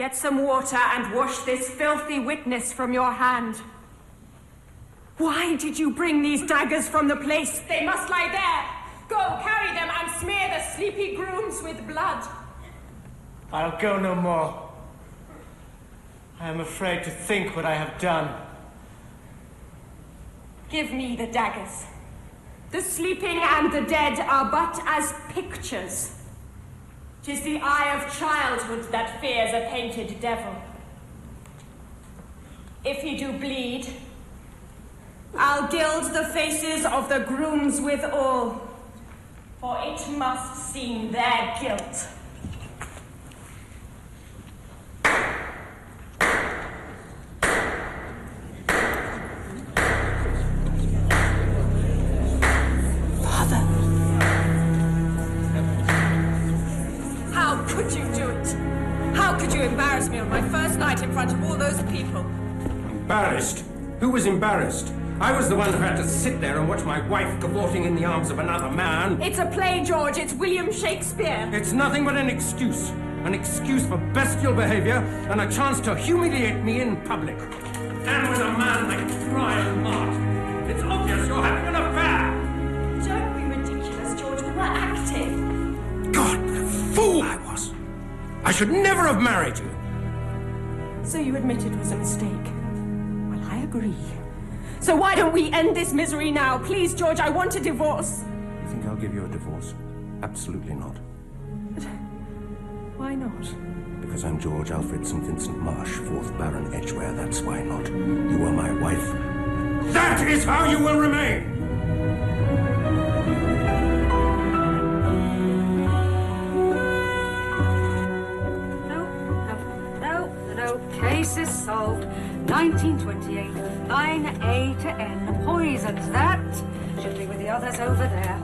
Get some water and wash this filthy witness from your hand. Why did you bring these daggers from the place? They must lie there. Go, carry them and smear the sleepy grooms with blood. I'll go no more. I am afraid to think what I have done. Give me the daggers. The sleeping and the dead are but as pictures. 'Tis the eye of childhood that fears a painted devil. If he do bleed, I'll gild the faces of the grooms with all, for it must seem their guilt. Embarrass me on my first night in front of all those people. Embarrassed? Who was embarrassed? I was the one who had to sit there and watch my wife cavorting in the arms of another man. It's a play, George. It's William Shakespeare. It's nothing but an excuse. An excuse for bestial behavior and a chance to humiliate me in public. And with a man like Brian Mart. It's obvious you're having an affair. Don't be ridiculous, George. We were acting. God, the fool I was. I should never have married you. So you admit it was a mistake? Well, I agree. So why don't we end this misery now? Please, George, I want a divorce. You think I'll give you a divorce? Absolutely not. But why not? Because I'm George Alfred St. Vincent Marsh, 4th Baron Edgware. That's why not. You are my wife. That is how you will remain! Case is solved. 1928. Line A to N. Poisons. That should be with the others over there.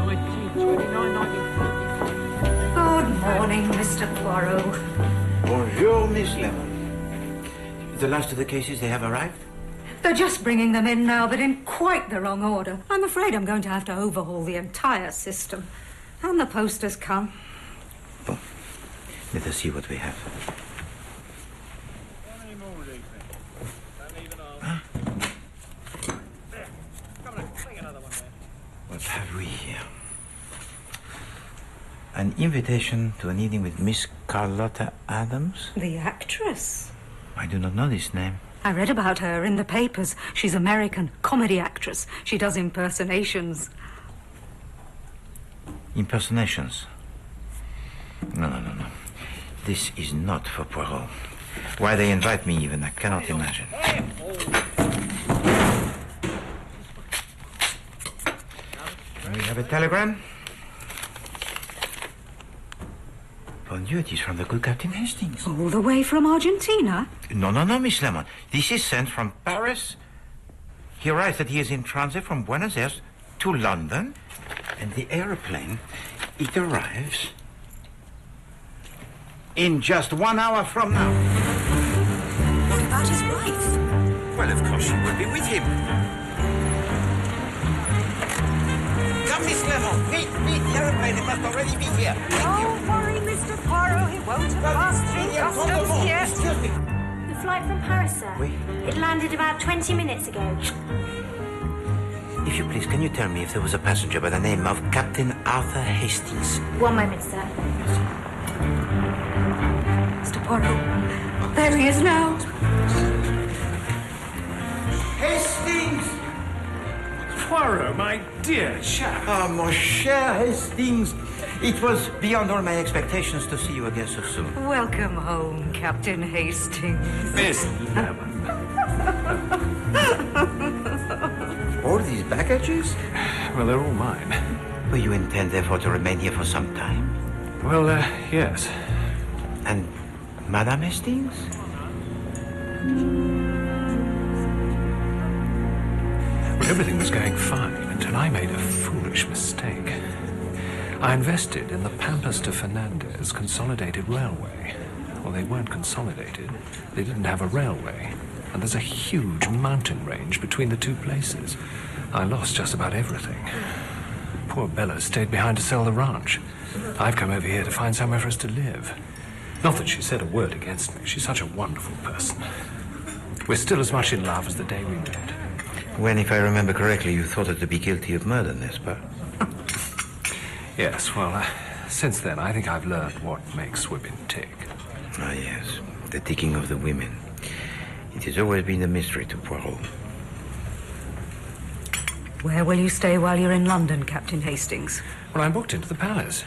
1929, 1930. Good morning, Mr. Poirot. Bonjour, Miss Lemon. The last of the cases, they have arrived? They're just bringing them in now, but in quite the wrong order. I'm afraid I'm going to have to overhaul the entire system. And the post has come. Well, let us see what we have. What have we here? An invitation to an evening with Miss Carlotta Adams? The actress. I do not know this name. I read about her in the papers. She's American, comedy actress. She does impersonations. Impersonations? No. This is not for Poirot. Why they invite me even, I cannot imagine. We have a telegram. Bon Dieu, it is from the good Captain Hastings. All the way from Argentina? No, Miss Lemon. This is sent from Paris. He writes that he is in transit from Buenos Aires to London. And the aeroplane, it arrives in just 1 hour from now. What about his wife? Well, of course she will be with him. Come, Miss Lemon. Meet. The aeroplane, it must already be here. Don't worry, Mr. Poirot. He won't have passed through customs yet. Excuse me. The flight from Paris, sir. Oui. It landed about 20 minutes ago. If you please, can you tell me if there was a passenger by the name of Captain Arthur Hastings? 1 moment, sir. Mr. Poirot, there he is now. Hastings! Poirot, my dear chap. Ah, mon cher Hastings. It was beyond all my expectations to see you again so soon. Welcome home, Captain Hastings. Miss Lemon. All these baggages? Well, they're all mine. Will you intend, therefore, to remain here for some time? Well, yes. And Madame Hastings? Well, everything was going fine until I made a foolish mistake. I invested in the Pampas de Fernandez Consolidated Railway. Well, they weren't consolidated. They didn't have a railway. And there's a huge mountain range between the two places. I lost just about everything. Poor Bella stayed behind to sell the ranch. I've come over here to find somewhere for us to live. Not that she said a word against me. She's such a wonderful person. We're still as much in love as the day we met. When, if I remember correctly, you thought her to be guilty of murder, n'est-ce pas? Yes, well, since then I think I've learned what makes women tick. Ah, yes. The ticking of the women. It has always been a mystery to Poirot. Where will you stay while you're in London, Captain Hastings? Well, I'm booked into the Palace.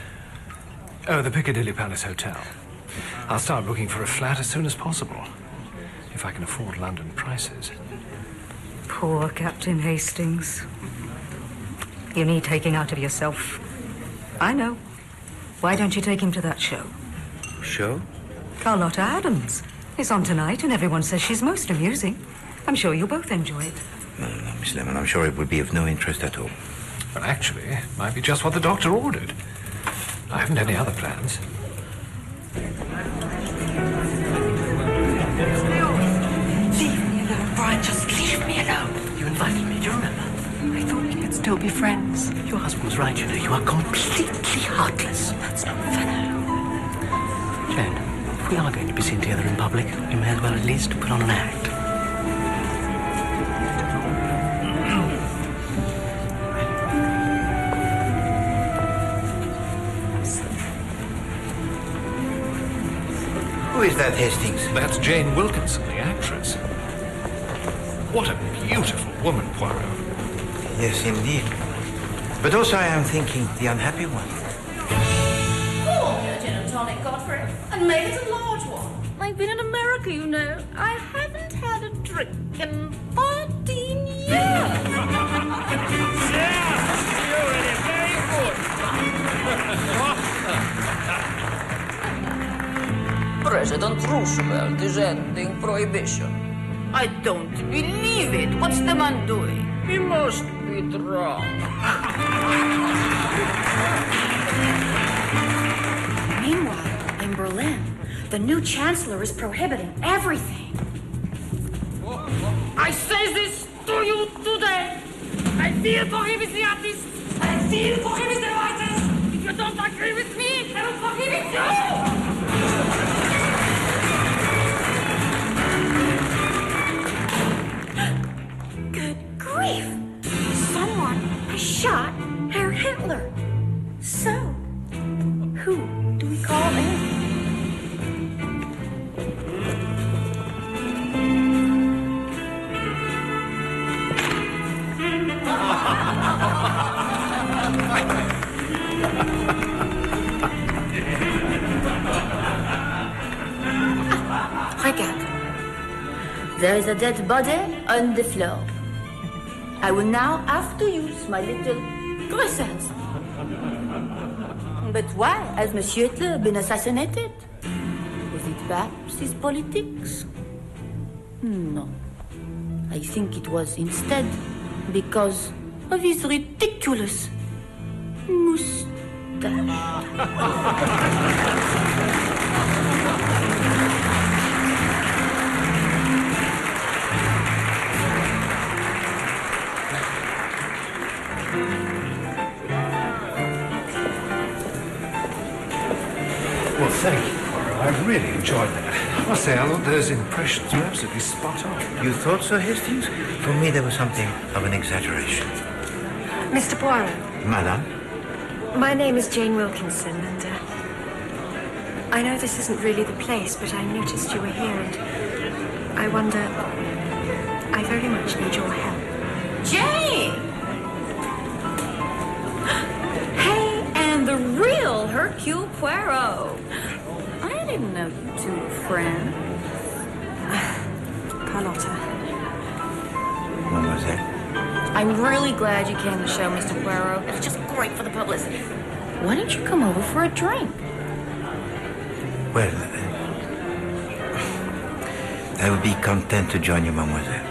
Oh, the Piccadilly Palace Hotel. I'll start looking for a flat as soon as possible, if I can afford London prices. Poor Captain Hastings. You need taking out of yourself. I know. Why don't you take him to that show? Show? Carlotta Adams is on tonight and everyone says she's most amusing. I'm sure you'll both enjoy it. No, Miss Lemon, I'm sure it would be of no interest at all. Well, actually, it might be just what the doctor ordered. I haven't any other plans. Leave me alone, Brian. Just leave me alone. You invited me, do you remember? I thought we could still be friends. Your husband was right, you know. You are completely heartless. That's not fair. Jane, if we are going to be seen together in public, we may as well at least put on an act. Who is that, Hastings? That's Jane Wilkinson, the actress. What a beautiful woman, Poirot. Yes, indeed. But also I am thinking the unhappy one. Pour me a gin and tonic, Godfrey, and make it a large one. I've been in America, you know. I haven't had a drink in 14 years. President Roosevelt is ending prohibition. I don't believe it. What's the man doing? He must be drunk. Meanwhile, in Berlin, the new chancellor is prohibiting everything. I say this to you today. I feel prohibitionists. I feel prohibitionists. If you don't agree with me, I will prohibit you. Good grief! Someone has shot Herr Hitler. So, who do we call in? Regarde. There is a dead body on the floor. I will now have to use my little dressers. But why has Monsieur Hitler been assassinated? Was it perhaps his politics? No. I think it was instead because of his ridiculous moustache. Well, thank you, Poirot. I really enjoyed that. I must say, I thought those impressions were absolutely spot on. You thought so, Hastings? For me, there was something of an exaggeration. Mr. Poirot, Madame? my name is Jane Wilkinson, and I know this isn't really the place, but I noticed you were here, and I wonder... I very much need your help. Jane! Hey, and the real Hercule Poirot. I didn't know you two were friends. Carlotta. Mademoiselle? I'm really glad you came to show, Mr. Poirot. It's just great for the publicity. Why don't you come over for a drink? Well, I would be content to join you, mademoiselle.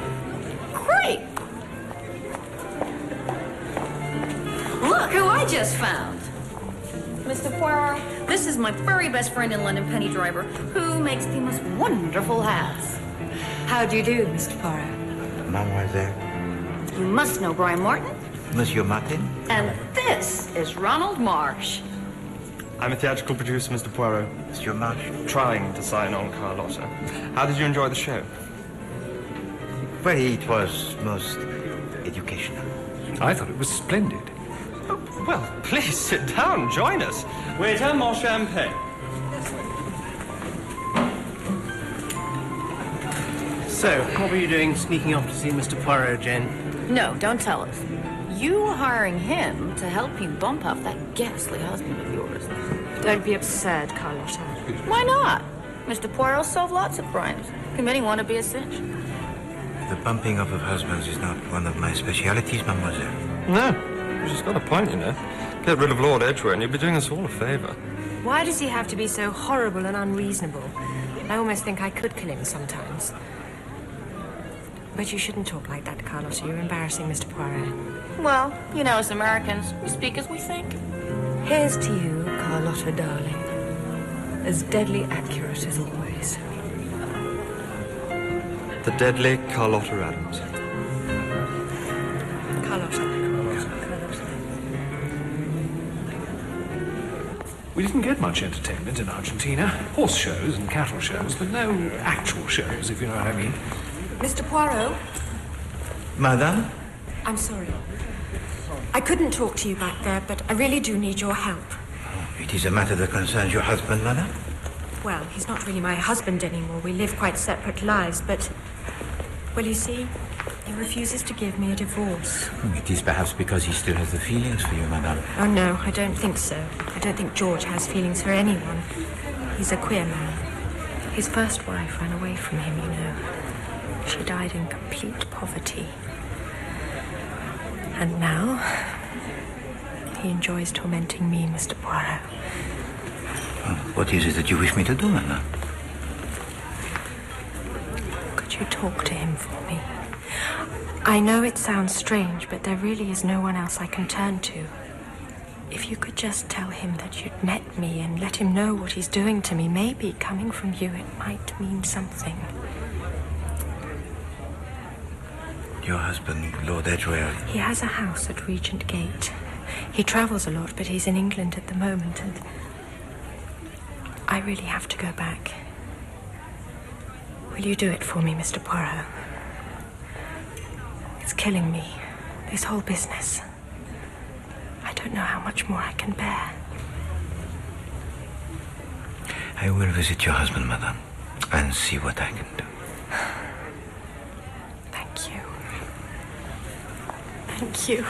Great! Look who I just found. Mr. Poirot, this is my very best friend in London, Penny Driver, who makes the most wonderful hats. How do you do, Mr. Poirot? Mademoiselle? You must know Brian Martin. Monsieur Martin? And this is Ronald Marsh. I'm a theatrical producer, Mr. Poirot. Monsieur March? Trying to sign on Carlotta. How did you enjoy the show? Well, it was most educational. I thought it was splendid. Oh, well, please sit down, join us. Waiter, more champagne. So, what were you doing sneaking off to see Mr. Poirot, Jane? No, don't tell us. You were hiring him to help you bump off that ghastly husband of yours. Don't be absurd, Carlotta. Why not? Mr. Poirot solved lots of crimes. Committing one would be a cinch. The bumping up of husbands is not one of my specialities, mademoiselle. No, she's got a point, you know. Get rid of Lord Edgware and you'll be doing us all a favour. Why does he have to be so horrible and unreasonable? I almost think I could kill him sometimes. But you shouldn't talk like that, Carlotta. You're embarrassing Mr. Poirot. Well, you know, as Americans, we speak as we think. Here's to you, Carlotta, darling. As deadly accurate as always. The deadly Carlotta Adams. Carlotta. We didn't get much entertainment in Argentina. Horse shows and cattle shows, but no actual shows, if you know what I mean. Mr. Poirot? Madame? I'm sorry. I couldn't talk to you back there, but I really do need your help. It is a matter that concerns your husband, madame? Well, he's not really my husband anymore. We live quite separate lives, but... Well, you see, he refuses to give me a divorce. It is perhaps because he still has the feelings for you, madame. Oh, no, I don't think so. I don't think George has feelings for anyone. He's a queer man. His first wife ran away from him, you know. She died in complete poverty. And now, he enjoys tormenting me, Mr. Poirot. What is it that you wish me to do, madame? Could you talk to him for me? I know it sounds strange, but there really is no one else I can turn to. If you could just tell him that you'd met me and let him know what he's doing to me, maybe coming from you it might mean something. Your husband, Lord Edgware... He has a house at Regent Gate. He travels a lot, but he's in England at the moment, and I really have to go back. Will you do it for me, Mr. Poirot? It's killing me, this whole business. I don't know how much more I can bear. I will visit your husband, madame, and see what I can do. Thank you. Thank you.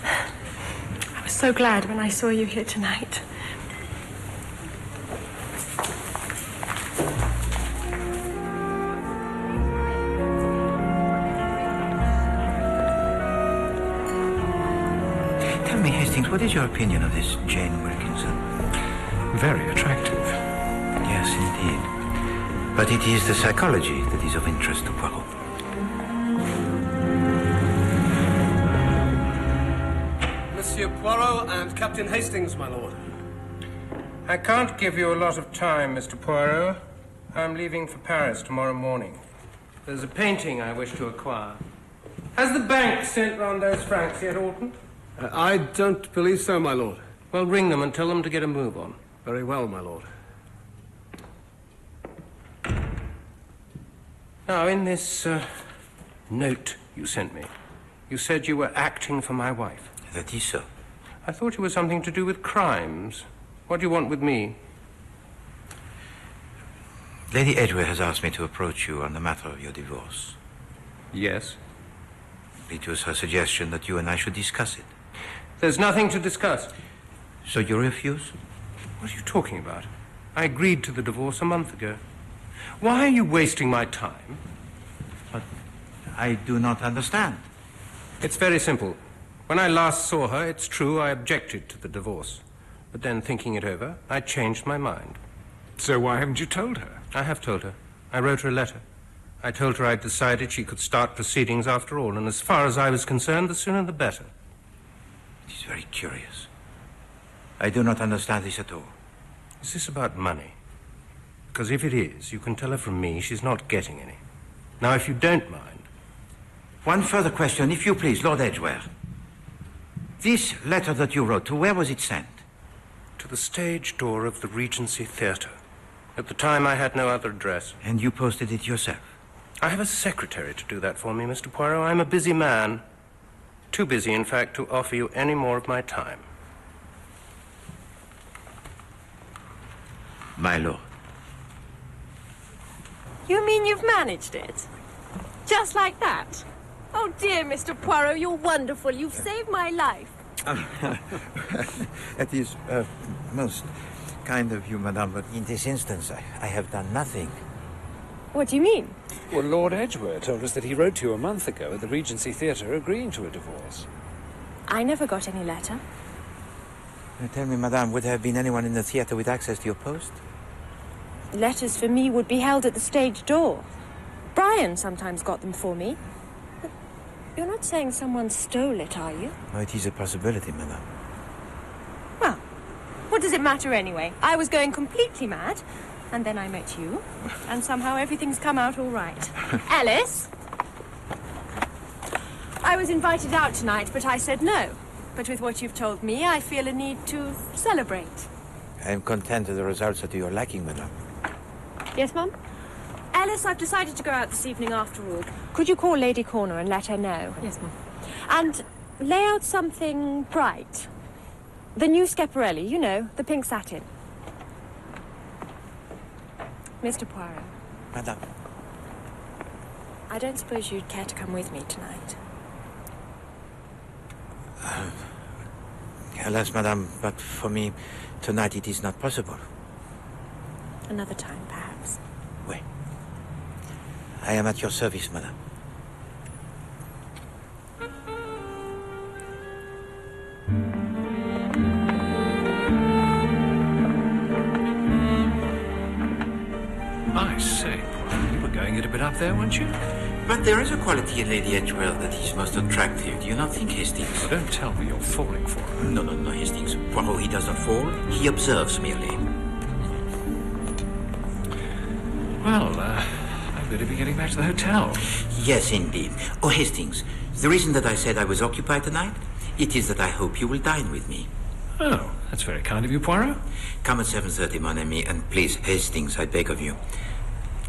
I was so glad when I saw you here tonight. Tell me, Hastings, what is your opinion of this Jane Wilkinson? Very attractive. Yes, indeed. But it is the psychology that is of interest to Poirot. Monsieur Poirot and Captain Hastings, my lord. I can't give you a lot of time, Mr. Poirot. I'm leaving for Paris tomorrow morning. There's a painting I wish to acquire. Has the bank sent round those francs yet, Alton? I don't believe so, my lord. Well, ring them and tell them to get a move on. Very well, my lord. Now, in this note you sent me, you said you were acting for my wife. That is so. I thought you were something to do with crimes. What do you want with me? Lady Edgware has asked me to approach you on the matter of your divorce. Yes. It was her suggestion that you and I should discuss it. There's nothing to discuss. So you refuse? What are you talking about? I agreed to the divorce a month ago. Why are you wasting my time? But I do not understand. It's very simple. When I last saw her, it's true I objected to the divorce. But then, thinking it over, I changed my mind. So why haven't you told her? I have told her. I wrote her a letter. I told her I'd decided she could start proceedings after all, and as far as I was concerned, the sooner the better. It is very curious. I do not understand this at all. Is this about money? Because if it is, you can tell her from me she's not getting any. Now, if you don't mind... One further question, if you please, Lord Edgware. This letter that you wrote, to where was it sent? to the stage door of the Regency Theatre. At the time, I had no other address. And you posted it yourself? I have a secretary to do that for me, Mr. Poirot. I'm a busy man. Too busy, in fact, to offer you any more of my time. My lord. You mean you've managed it? Just like that? Oh, dear, Mr. Poirot, you're wonderful. You've saved my life. It is most kind of you, madame, but in this instance, I have done nothing. What do you mean? Well, Lord Edgware told us that he wrote to you a month ago at the Regency Theatre agreeing to a divorce. I never got any letter. Now tell me, madame, would there have been anyone in the theatre with access to your post? Letters for me would be held at the stage door. Brian sometimes got them for me. But you're not saying someone stole it, are you? No, it is a possibility, madame. Well, what does it matter anyway? I was going completely mad, and then I met you, and somehow everything's come out all right. Alice? I was invited out tonight, but I said no. But with what you've told me, I feel a need to celebrate. I am content with the results that you are lacking, madame. Yes, Mum? Alice, I've decided to go out this evening after all. Could you call Lady Corner and let her know? Yes, Mum. And lay out something bright. The new Schiaparelli, you know, the pink satin. Mr. Poirot. Madame. I don't suppose you'd care to come with me tonight. Alas, madame, but for me, tonight it is not possible. Another time, perhaps. Oui. I am at your service, madame. I say, you were going it a bit up there, weren't you? But there is a quality in Lady Edgware that is most attractive. Do you not think, Hastings? Well, don't tell me you're falling for her. No, Hastings. Poirot, he does not fall. He observes merely. Well, I'd better be getting back to the hotel. Yes, indeed. Oh, Hastings, the reason that I said I was occupied tonight, it is that I hope you will dine with me. Oh, that's very kind of you, Poirot. Come at 7:30, mon ami, and please, Hastings, I beg of you,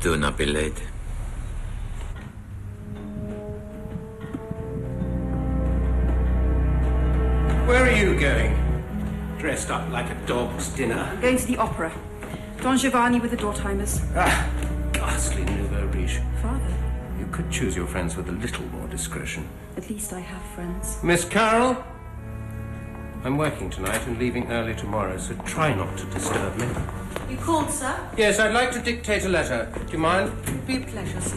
do not be late. Where are you going? Dressed up like a dog's dinner. Going to the opera. Don Giovanni with the Dortheimers. Ah, ghastly nouveau riche. Father, You could choose your friends with a little more discretion. at least I have friends. Miss Carroll? I'm working tonight and leaving early tomorrow, so try not to disturb me. You called, sir? Yes, I'd like to dictate a letter. Do you mind? Be a pleasure, sir.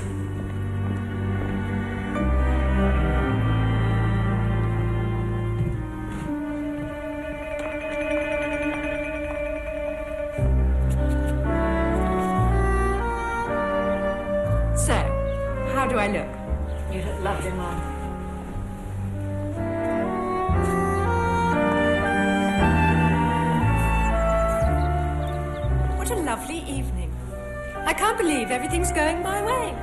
So, how do I look? You look lovely, Mom. What a lovely evening. I can't believe everything's going my way.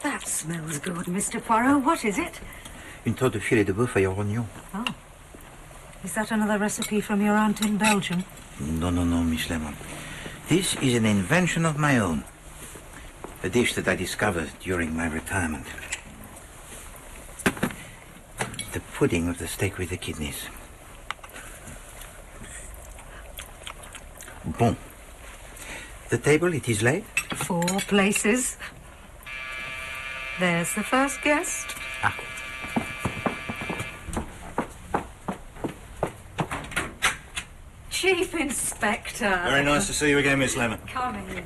That smells good, Mr. Poirot. What is it? Une tarte de filet de bœuf à oignon. Oh. Is that another recipe from your aunt in Belgium? No, Miss Lemon. This is an invention of my own. A dish that I discovered during my retirement. The pudding of the steak with the kidneys. Bon. The table, it is laid? 4 places. There's the first guest. Ah. Chief Inspector. Very nice to see you again, Miss Lemon. Come in.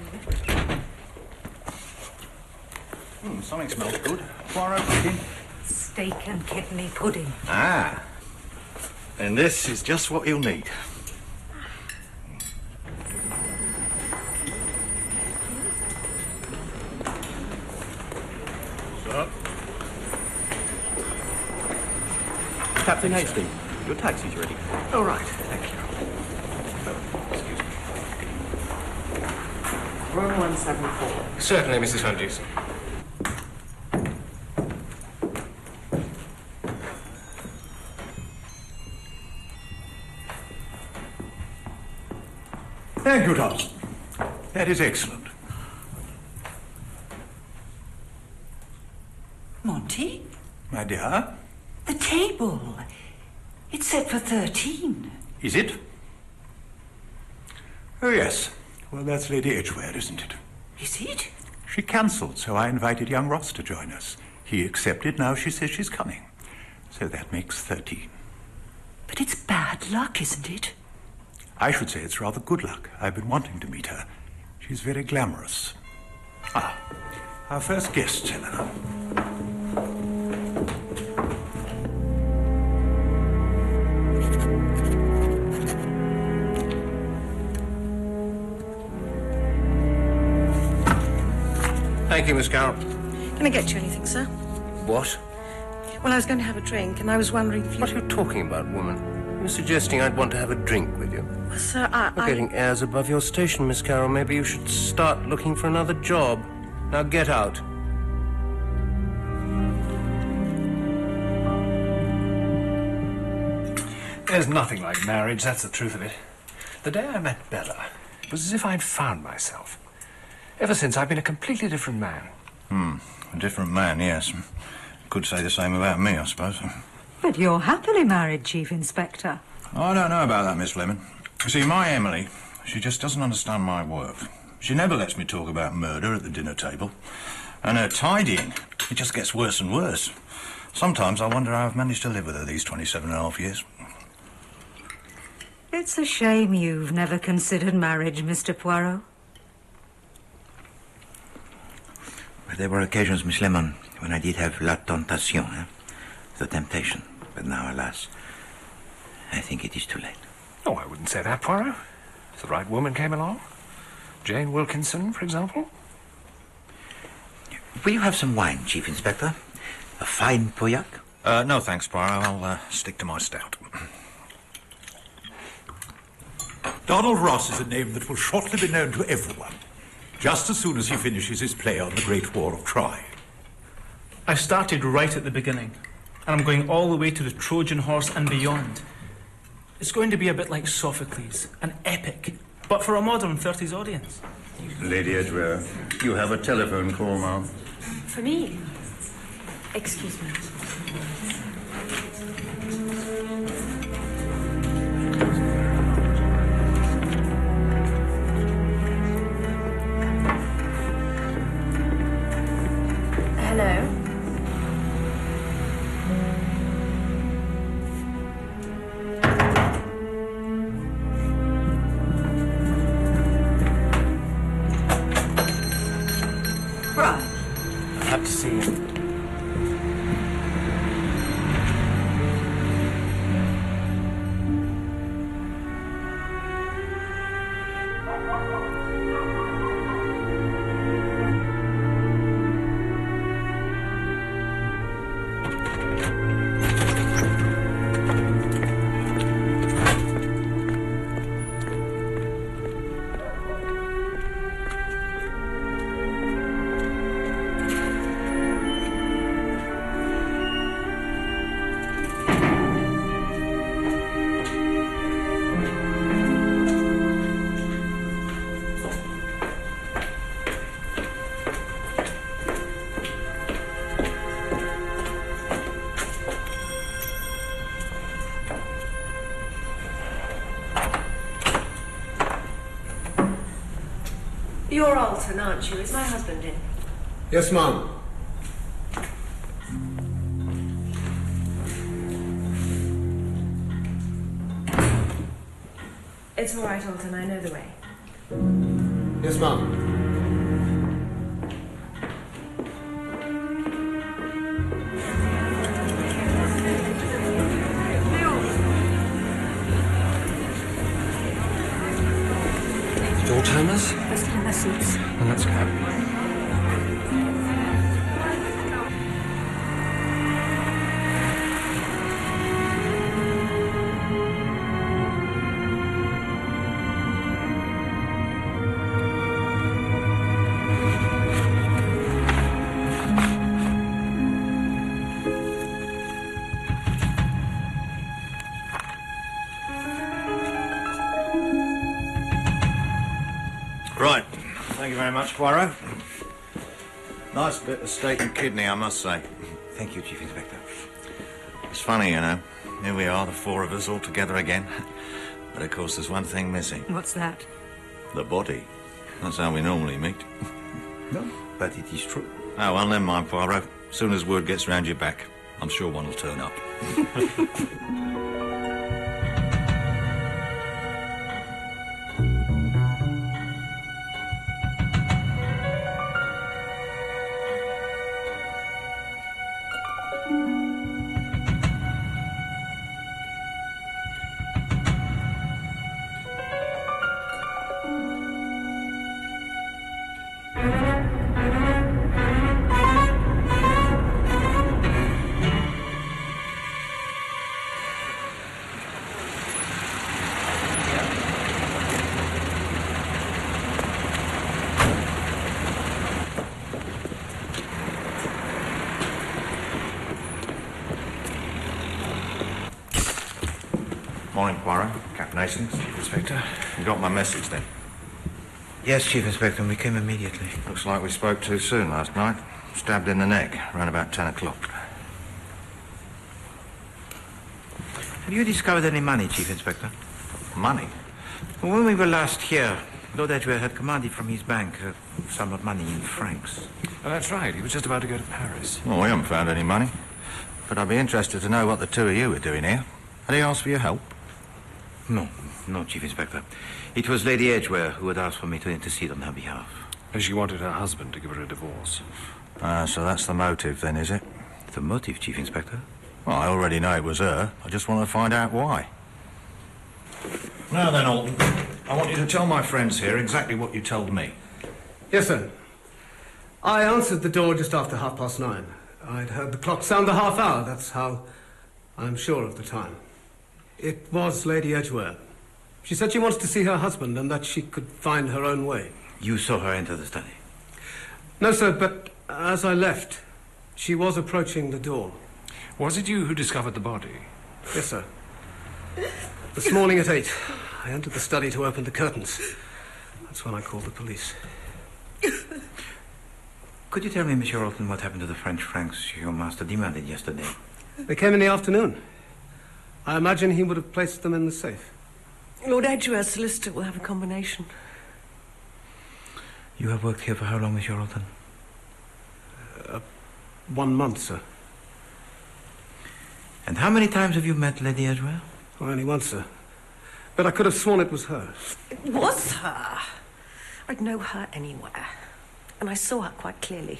Something smells good. Poirot cooking. Steak and kidney pudding. Ah. And this is just what you'll need. Captain Hastings, your taxi's ready. Oh, right. Thank you. Excuse me. Room 174. Certainly, Mrs. Hundies. Thank you, Thomas. That is excellent. Monty? My dear? The table. It's set for 13. Is it? Oh, yes. Well, that's Lady Edgware, isn't it? Is it? She cancelled, so I invited young Ross to join us. He accepted, now she says she's coming. So that makes 13. But it's bad luck, isn't it? I should say it's rather good luck. I've been wanting to meet her. She's very glamorous. Ah, our first guest, Helena. Thank you, Miss Carroll. Can I get you anything, sir? What? Well, I was going to have a drink, and I was wondering if you... What are you talking about, woman? You're suggesting I'd want to have a drink with you. Well, sir, You're getting airs above your station, Miss Carroll. Maybe you should start looking for another job. Now get out. There's nothing like marriage, that's the truth of it. The day I met Bella, it was as if I'd found myself. Ever since, I've been a completely different man. A different man, yes. Could say the same about me, I suppose. But you're happily married, Chief Inspector. I don't know about that, Miss Lemon. You see, my Emily, she just doesn't understand my work. She never lets me talk about murder at the dinner table. And her tidying, it just gets worse and worse. Sometimes I wonder how I've managed to live with her these 27 and a half years. It's a shame you've never considered marriage, Mr. Poirot. Well, there were occasions, Miss Lemon, when I did have la tentation, the temptation. But now, alas, I think it is too late. Oh, I wouldn't say that, Poirot. If the right woman came along. Jane Wilkinson, for example. Will you have some wine, Chief Inspector? A fine Pauillac? No, thanks, Poirot. I'll stick to my stout. Donald Ross is a name that will shortly be known to everyone, just as soon as he finishes his play on the Great War of Troy. I started right at the beginning, and I'm going all the way to the Trojan horse and beyond. It's going to be a bit like Sophocles, an epic, but for a modern 30s audience. Lady Edgware, you have a telephone call, ma'am. For me? Excuse me. Hello? Right. I have to see him. You're Alton, aren't you? Is my husband in? Yes, Mum. It's all right, Alton. I know the way. Yes, Mum. All-timers? Let's get in their seats. Well, let's go. Thank you very much, Poirot. Nice bit of steak and kidney, I must say. Thank you, Chief Inspector. It's funny, you know. Here we are, the four of us, all together again. But of course, there's one thing missing. What's that? The body. That's how we normally meet. No, but it is true. Oh, well, never mind, Poirot. As soon as word gets round your back, I'm sure one will turn up. Morning, Poirot. Captain Hastings. Chief Inspector. You got my message, then? Yes, Chief Inspector, we came immediately. Looks like we spoke too soon last night. Stabbed in the neck, around about 10 o'clock. Have you discovered any money, Chief Inspector? Money? Well, when we were last here, Lord Edgware had commanded from his bank some of money in francs. Oh, that's right. He was just about to go to Paris. Well, we haven't found any money. But I'd be interested to know what the two of you were doing here. Had he asked for your help? No, Chief Inspector. It was Lady Edgware who had asked for me to intercede on her behalf. She wanted her husband to give her a divorce. So that's the motive then, is it? The motive, Chief Inspector? Well, I already know it was her. I just want to find out why. Now then, Alton, I want you to tell my friends here exactly what you told me. Yes, sir. I answered the door just after 9:30. I'd heard the clock sound the half hour. That's how I'm sure of the time. It was Lady Edgware. She said she wanted to see her husband and that she could find her own way. You saw her enter the study? No, sir, but as I left, she was approaching the door. Was it you who discovered the body? Yes, sir. This morning at 8, I entered the study to open the curtains. That's when I called the police. Could you tell me, Monsieur Alton, what happened to the French francs your master demanded yesterday? They came in the afternoon. I imagine he would have placed them in the safe. Lord Edgware's solicitor will have a combination. You have worked here for how long, Monsieur Alton? 1 month, sir. And how many times have you met Lady Edgware? Well, only once, sir. But I could have sworn it was her. It was her. I'd know her anywhere. And I saw her quite clearly.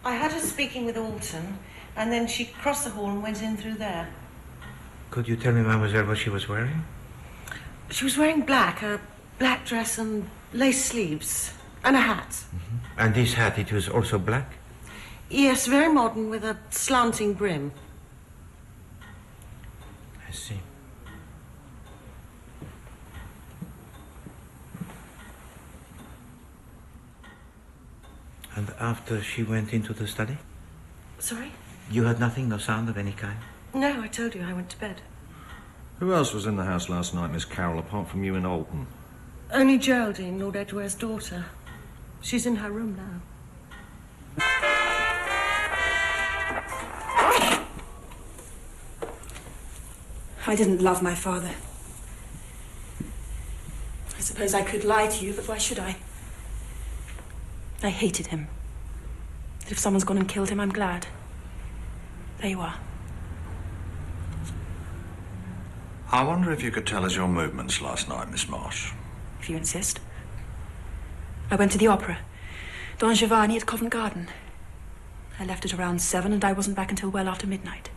I had her speaking with Alton, and then she crossed the hall and went in through there. Could you tell me, mademoiselle, what she was wearing? She was wearing black, a black dress and lace sleeves, and a hat. Mm-hmm. And this hat, it was also black? Yes, very modern, with a slanting brim. I see. And after she went into the study? Sorry? You heard nothing, no sound of any kind? No, I told you I went to bed. Who else was in the house last night, Miss Carroll, apart from you and Alton? Only Geraldine, Lord Edgware's daughter. She's in her room now. I didn't love my father. I suppose I could lie to you, but why should I? I hated him. But if someone's gone and killed him, I'm glad. There you are. I wonder if you could tell us your movements last night, Miss Marsh. If you insist. I went to the opera. Don Giovanni at Covent Garden. I left at around 7 and I wasn't back until well after midnight.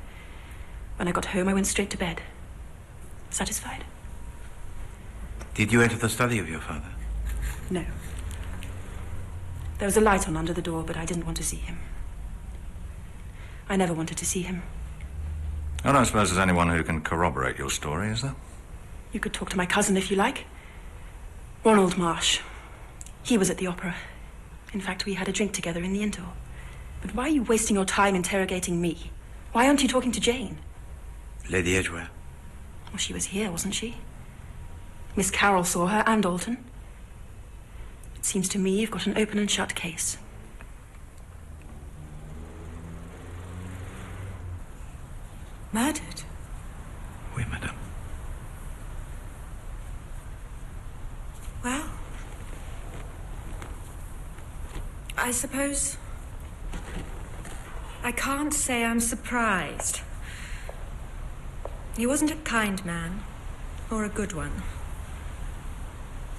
When I got home, I went straight to bed. Satisfied? Did you enter the study of your father? No. There was a light on under the door, but I didn't want to see him. I never wanted to see him. I don't suppose there's anyone who can corroborate your story, is there? You could talk to my cousin if you like. Ronald Marsh. He was at the opera. In fact, we had a drink together in the indoor. But why are you wasting your time interrogating me? Why aren't you talking to Jane? Lady Edgware? Well, she was here, wasn't she? Miss Carroll saw her and Alton. It seems to me you've got an open and shut case. Murdered? Oui, madame. Well, I suppose I can't say I'm surprised. He wasn't a kind man, or a good one.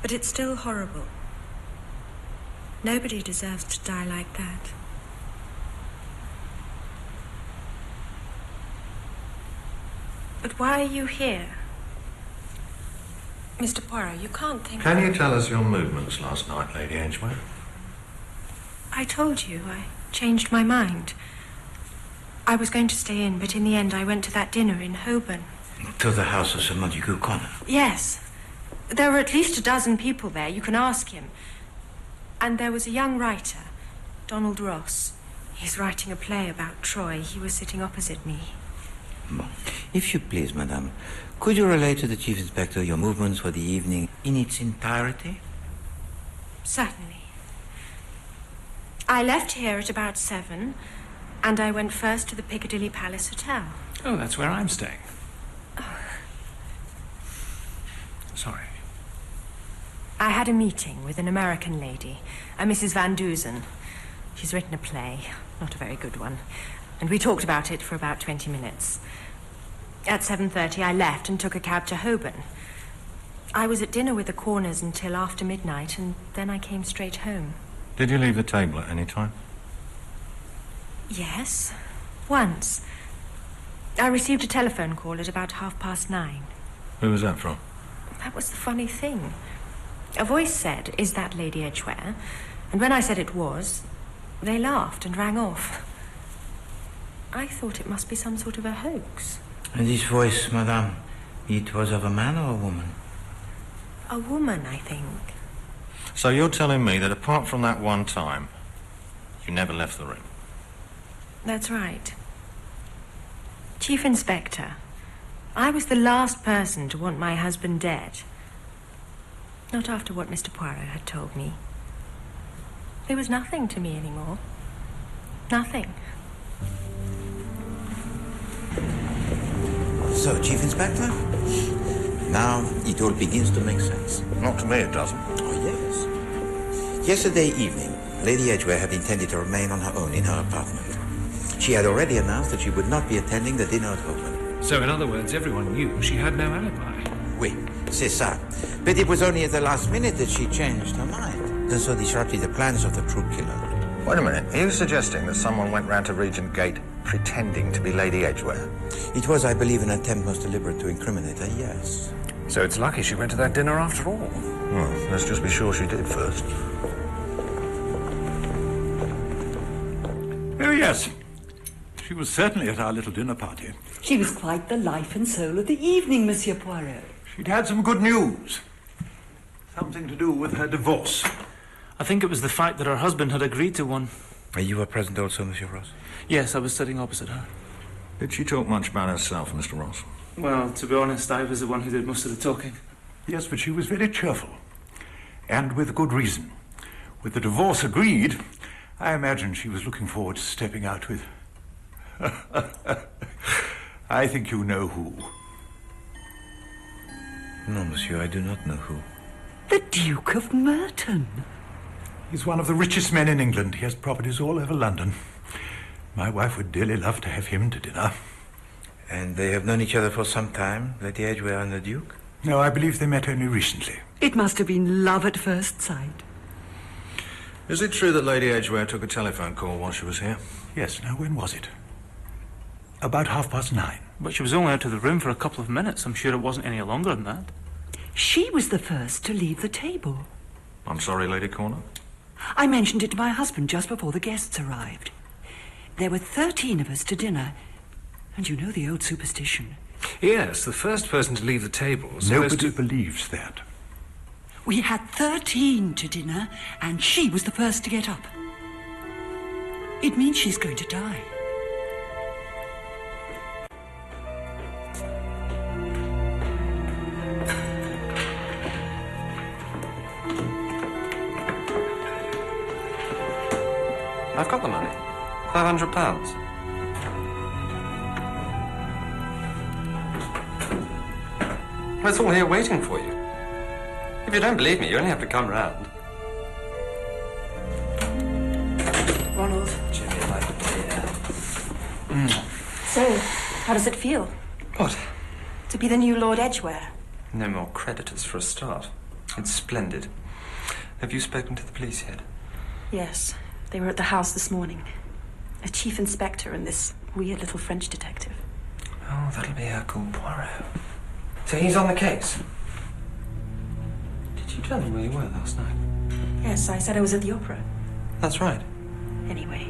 But it's still horrible. Nobody deserves to die like that. But why are you here? Mr. Poirot, you can't think... Can you tell us your movements last night, Lady Edgware? I told you, I changed my mind. I was going to stay in, but in the end I went to that dinner in Holborn. To the house of Sir Montague Connor? Yes. There were at least a dozen people there, you can ask him. And there was a young writer, Donald Ross. He's writing a play about Troy. He was sitting opposite me. Bon. If you please, madame, could you relate to the Chief Inspector your movements for the evening in its entirety? Certainly. I left here at about 7, and I went first to the Piccadilly Palace Hotel. Oh, that's where I'm staying. Sorry. I had a meeting with an American lady, a Mrs. Van Dusen. She's written a play, not a very good one, and we talked about it for about 20 minutes. At 7:30 I left and took a cab to Holborn. I was at dinner with the Corners until after midnight, and then I came straight home. Did you leave the table at any time? Yes, once. I received a telephone call at about 9:30. Who was that from? That was the funny thing. A voice said, "Is that Lady Edgware?" And when I said it was, they laughed and rang off. I thought it must be some sort of a hoax. And this voice, madame, it was of a man or a woman? A woman, I think. So you're telling me that apart from that one time, you never left the room? That's right. Chief Inspector, I was the last person to want my husband dead. Not after what Mr. Poirot had told me. There was nothing to me anymore. Nothing. So, Chief Inspector, now it all begins to make sense. Not to me, it doesn't. Oh, yes. Yesterday evening, Lady Edgware had intended to remain on her own in her apartment. She had already announced that she would not be attending the dinner at Holborn. So, in other words, everyone knew she had no alibi. Oui, c'est ça. But it was only at the last minute that she changed her mind, and so disrupted the plans of the true killer. Wait a minute. Are you suggesting that someone went round to Regent Gate pretending to be Lady Edgware? It was, I believe, an attempt most deliberate to incriminate her, yes. So it's lucky she went to that dinner after all. Well, let's just be sure she did first. Oh, yes. She was certainly at our little dinner party. She was quite the life and soul of the evening, Monsieur Poirot. She'd had some good news. Something to do with her divorce. I think it was the fact that her husband had agreed to one. You were present also, Monsieur Ross? Yes, I was sitting opposite her. Did she talk much about herself, Mr. Ross? Well, to be honest, I was the one who did most of the talking. Yes, but she was very cheerful. And with good reason. With the divorce agreed, I imagine she was looking forward to stepping out with... I think you know who. No, monsieur, I do not know who. The Duke of Merton. He's one of the richest men in England. He has properties all over London. My wife would dearly love to have him to dinner. And they have known each other for some time, Lady Edgware and the Duke? No, I believe they met only recently. It must have been love at first sight. Is it true that Lady Edgware took a telephone call while she was here? Yes, now when was it? About 9:30. But she was only out of the room for a couple of minutes. I'm sure it wasn't any longer than that. She was the first to leave the table. I'm sorry, Lady Corner. I mentioned it to my husband just before the guests arrived. There were 13 of us to dinner. And you know the old superstition. Yes, the first person to leave the table. Nobody believes that. We had 13 to dinner, and she was the first to get up. It means she's going to die. I've got the money. £500. It's all here waiting for you. If you don't believe me, you only have to come round. Ronald. Jimmy, my dear. So, how does it feel? What? To be the new Lord Edgware? No more creditors for a start. It's splendid. Have you spoken to the police yet? Yes. They were at the house this morning. A chief inspector and this weird little French detective. Oh, that'll be Hercule Poirot. So he's on the case? Did you tell him where you were last night? Yes, I said I was at the opera. That's right. Anyway,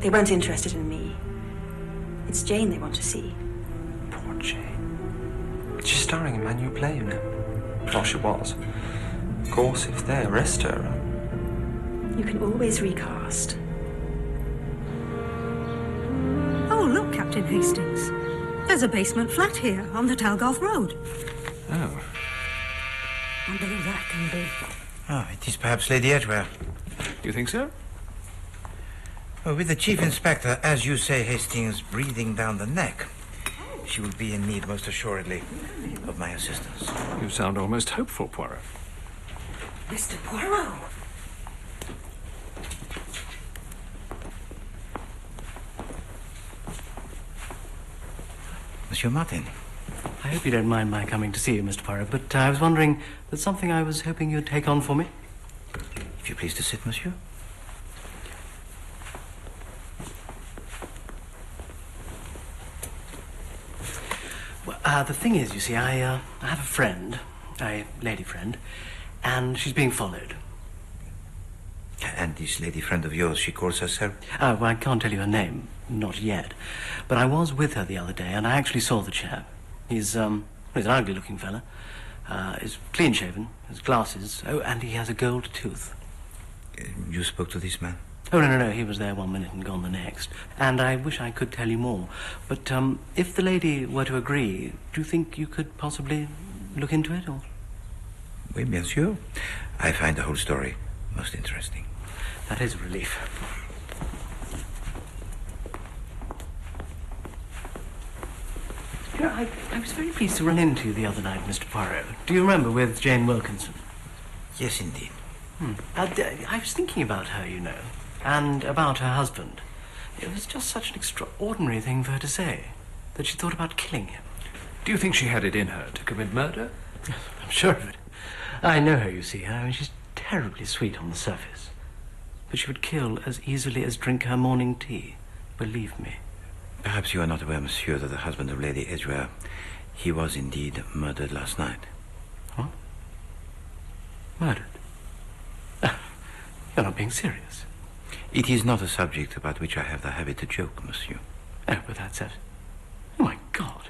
they weren't interested in me. It's Jane they want to see. Poor Jane. She's starring in my new play, you know. Well, she was. Of course, if they arrest her... You can always recast. Oh, look, Captain Hastings. There's a basement flat here on the Talgoth Road. Oh. Wonder who that can be. Oh, it is perhaps Lady Edgware. Do you think so? Oh, with the Chief Inspector, as you say, Hastings, breathing down the neck, she will be in need, most assuredly, of my assistance. You sound almost hopeful, Poirot. Mr. Poirot. Monsieur Martin. I hope you don't mind my coming to see you, Mr. Poirot, but I was wondering, there's something I was hoping you'd take on for me. If you please to sit, monsieur. Well, the thing is, you see, I have a friend, a lady friend, and she's being followed. And this lady friend of yours, she calls herself? Well, I can't tell you her name, not yet. But I was with her the other day, and I actually saw the chap. He's an ugly-looking fella. He's clean-shaven, has glasses. Oh, and he has a gold tooth. You spoke to this man? Oh, no. He was there 1 minute and gone the next. And I wish I could tell you more. But if the lady were to agree, do you think you could possibly look into it, or...? Oui, bien sûr. I find the whole story most interesting. That is a relief. You know, I was very pleased to run into you the other night, Mr. Poirot. Do you remember, with Jane Wilkinson? Yes, indeed. I was thinking about her, you know, and about her husband. It was just such an extraordinary thing for her to say, that she thought about killing him. Do you think she had it in her to commit murder? I'm sure of it. I know her, you see. I mean, she's terribly sweet on the surface. But she would kill as easily as drink her morning tea. Believe me. Perhaps you are not aware, monsieur, that the husband of Lady Edgware, he was indeed murdered last night. What? Murdered? You're not being serious. It is not a subject about which I have the habit to joke, monsieur. Oh, but that's it. Oh, my God.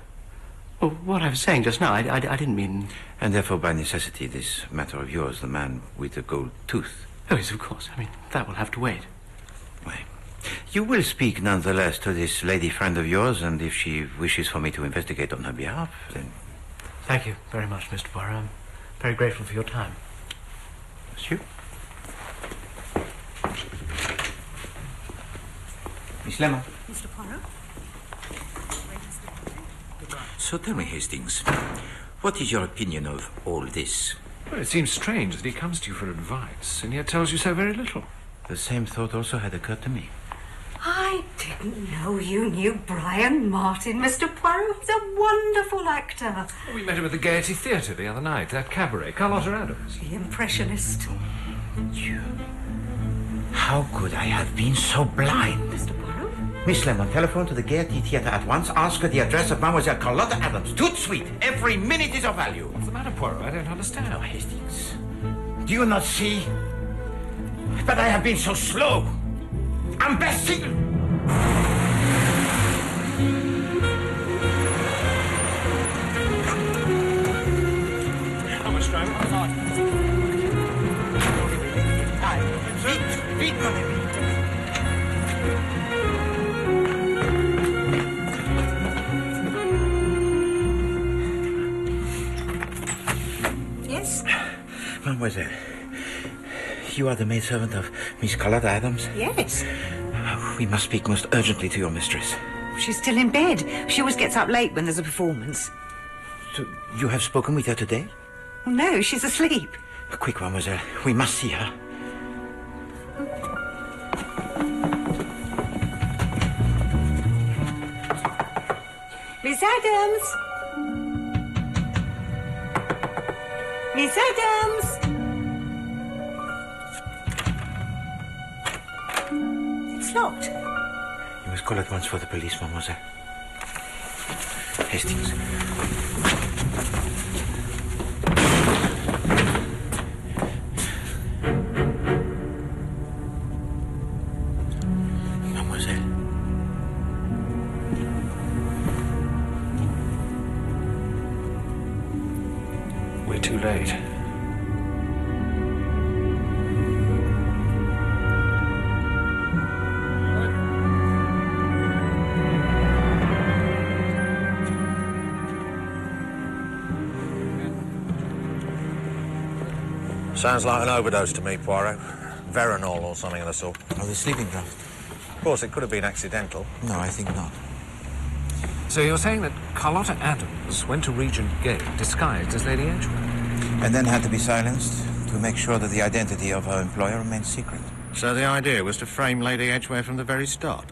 Well, what I was saying just now, I didn't mean... And therefore, by necessity, this matter of yours, the man with the gold tooth... Oh, yes, of course. I mean, that will have to wait. Why? You will speak, nonetheless, to this lady friend of yours, and if she wishes for me to investigate on her behalf, then... Thank you very much, Mr. Poirot. I'm very grateful for your time. Monsieur? Miss Lemon. Mr. Poirot? So tell me, Hastings, what is your opinion of all this? Well, it seems strange that he comes to you for advice, and yet tells you so very little. The same thought also had occurred to me. I didn't know you knew Brian Martin, Mr. Poirot. He's a wonderful actor. Well, we met him at the Gaiety Theatre the other night, that cabaret, Carlotta Adams. The impressionist. You... How could I have been so blind? Mr. Poirot? Miss Lemon, telephone to the Gaiety Theatre at once. Ask her the address of Mademoiselle Carlotta Adams. Tout de suite. Every minute is of value. What's the matter, Poirot? I don't understand. Oh, Hastings. Do you not see that I have been so slow? Imbecile! How much time? Vite, mon ami. Yes? Mademoiselle, you are the maidservant of Miss Carlotta Adams? Yes. We must speak most urgently to your mistress. She's still in bed. She always gets up late when there's a performance. So, you have spoken with her today? Oh, no, she's asleep. Quick, mademoiselle. We must see her. Miss Adams! Miss Adams! It's locked. You must call at once for the police, mademoiselle. Hastings. Mademoiselle. We're too late. Sounds like an overdose to me, Poirot. Veronal or something of the sort. Oh, the sleeping draught. Of course, it could have been accidental. No, I think not. So you're saying that Carlotta Adams went to Regent Gate disguised as Lady Edgware? And then had to be silenced to make sure that the identity of her employer remained secret. So the idea was to frame Lady Edgware from the very start?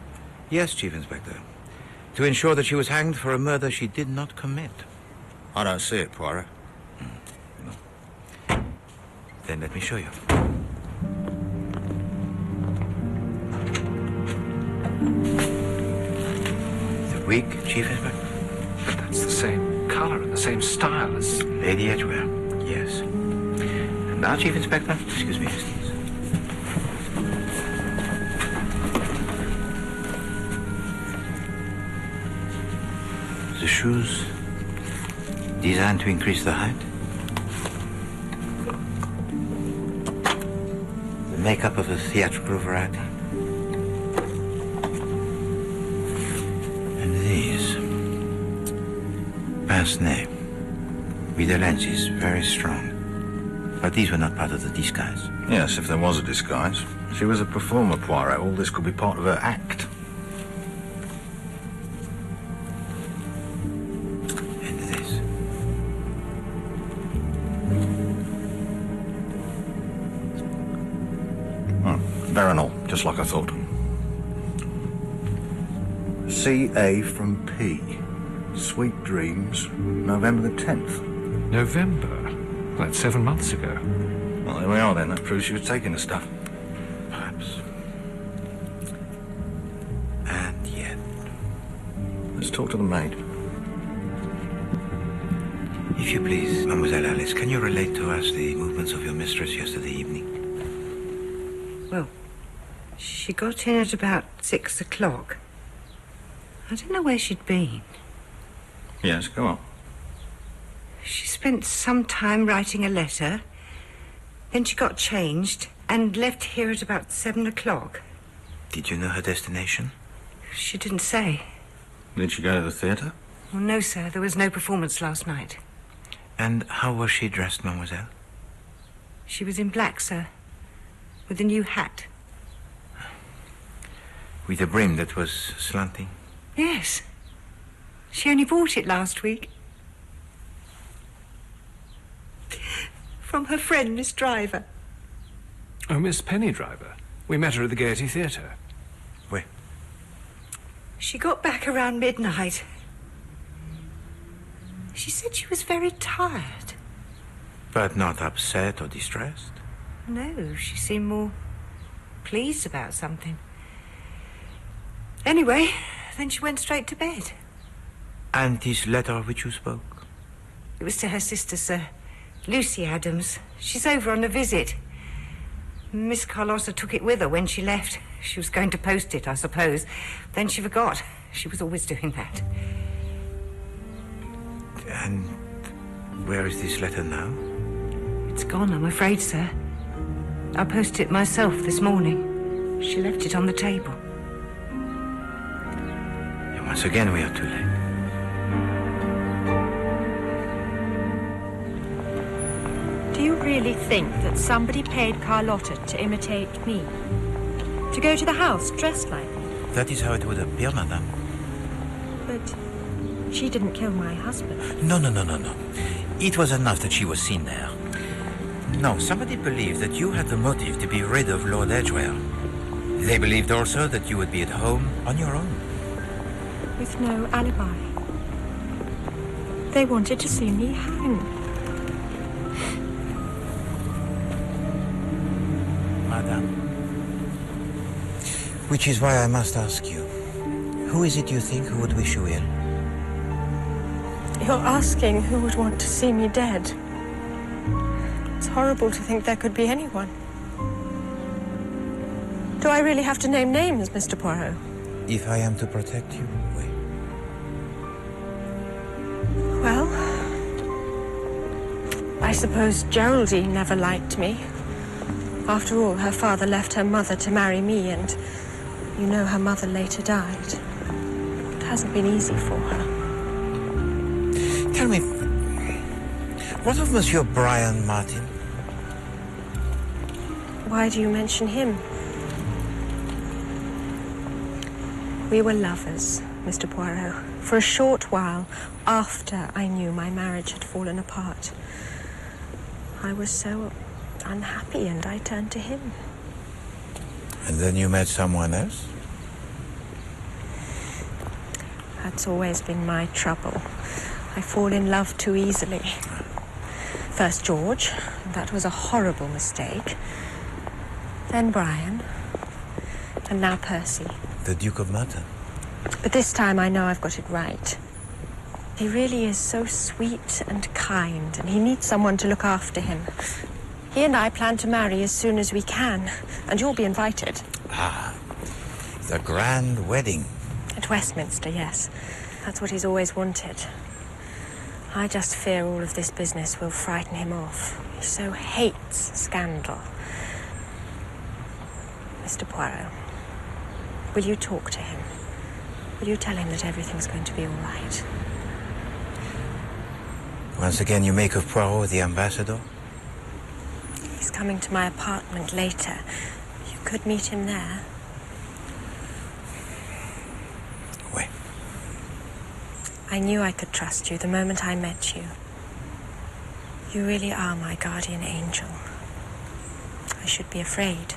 Yes, Chief Inspector. To ensure that she was hanged for a murder she did not commit. I don't see it, Poirot. Then let me show you. The wig, Chief Inspector? But that's the same colour and the same style as... Lady Edgware, yes. And now, Chief Inspector, excuse me, Hastings. The shoes designed to increase the height. The makeup of a theatrical variety. And these. Pince-nez. With the lenses very strong. But these were not part of the disguise. Yes, if there was a disguise. She was a performer, Poirot. All this could be part of her act. And this. Oh, Veronal, just like I thought. C.A. from P. Sweet Dreams, November the 10th. November? That's 7 months ago. Well, there we are then. That proves she was taking the stuff. Perhaps. And yet. Let's talk to the maid. If you please, Mademoiselle Alice, can you relate to us the movements of your mistress yesterday evening? Well, she got in at about 6 o'clock. I don't know where she'd been. Yes, go on. She spent some time writing a letter. Then she got changed and left here at about 7 o'clock. Did you know her destination? She didn't say. Did she go to the theatre? Well, no, sir. There was no performance last night. And how was she dressed, mademoiselle? She was in black, sir. With a new hat. With a brim that was slanting? Yes. She only bought it last week. From her friend, Miss Driver. Oh, Miss Penny Driver. We met her at the Gaiety Theatre. Where? She got back around midnight. She said she was very tired. But not upset or distressed? No, she seemed more pleased about something. Anyway, then she went straight to bed. And this letter of which you spoke? It was to her sister, sir. Lucy Adams. She's over on a visit. Miss Carlotta took it with her when she left. She was going to post it, I suppose. Then she forgot. She was always doing that. And where is this letter now? It's gone, I'm afraid, sir. I posted it myself this morning. She left it on the table. And once again, we are too late. Do you really think that somebody paid Carlotta to imitate me? To go to the house dressed like me? That is how it would appear, madame. But she didn't kill my husband. No. It was enough that she was seen there. No, somebody believed that you had the motive to be rid of Lord Edgware. They believed also that you would be at home on your own. With no alibi. They wanted to see me hang. Madame. Which is why I must ask you, who is it you think who would wish you ill? You're asking who would want to see me dead. It's horrible to think there could be anyone. Do I really have to name names, Mr. Poirot? If I am to protect you, oui. Well, I suppose Geraldine never liked me. After all, her father left her mother to marry me, and you know her mother later died. It hasn't been easy for her. Tell me, what of Monsieur Brian Martin? Why do you mention him? We were lovers, Mr. Poirot, for a short while after I knew my marriage had fallen apart. I was so unhappy and I turned to him. And then you met someone else? That's always been my trouble. I fall in love too easily. First George, that was a horrible mistake. Then Brian, and now Percy. The Duke of Merton. But this time I know I've got it right. He really is so sweet and kind, and he needs someone to look after him. He and I plan to marry as soon as we can, and you'll be invited. Ah, the grand wedding. At Westminster, yes. That's what he's always wanted. I just fear all of this business will frighten him off. He so hates scandal. Mr. Poirot, will you talk to him? Will you tell him that everything's going to be all right? Once again, you make of Poirot the ambassador? He's coming to my apartment later. You could meet him there. Wait. I knew I could trust you the moment I met you. You really are my guardian angel. I should be afraid,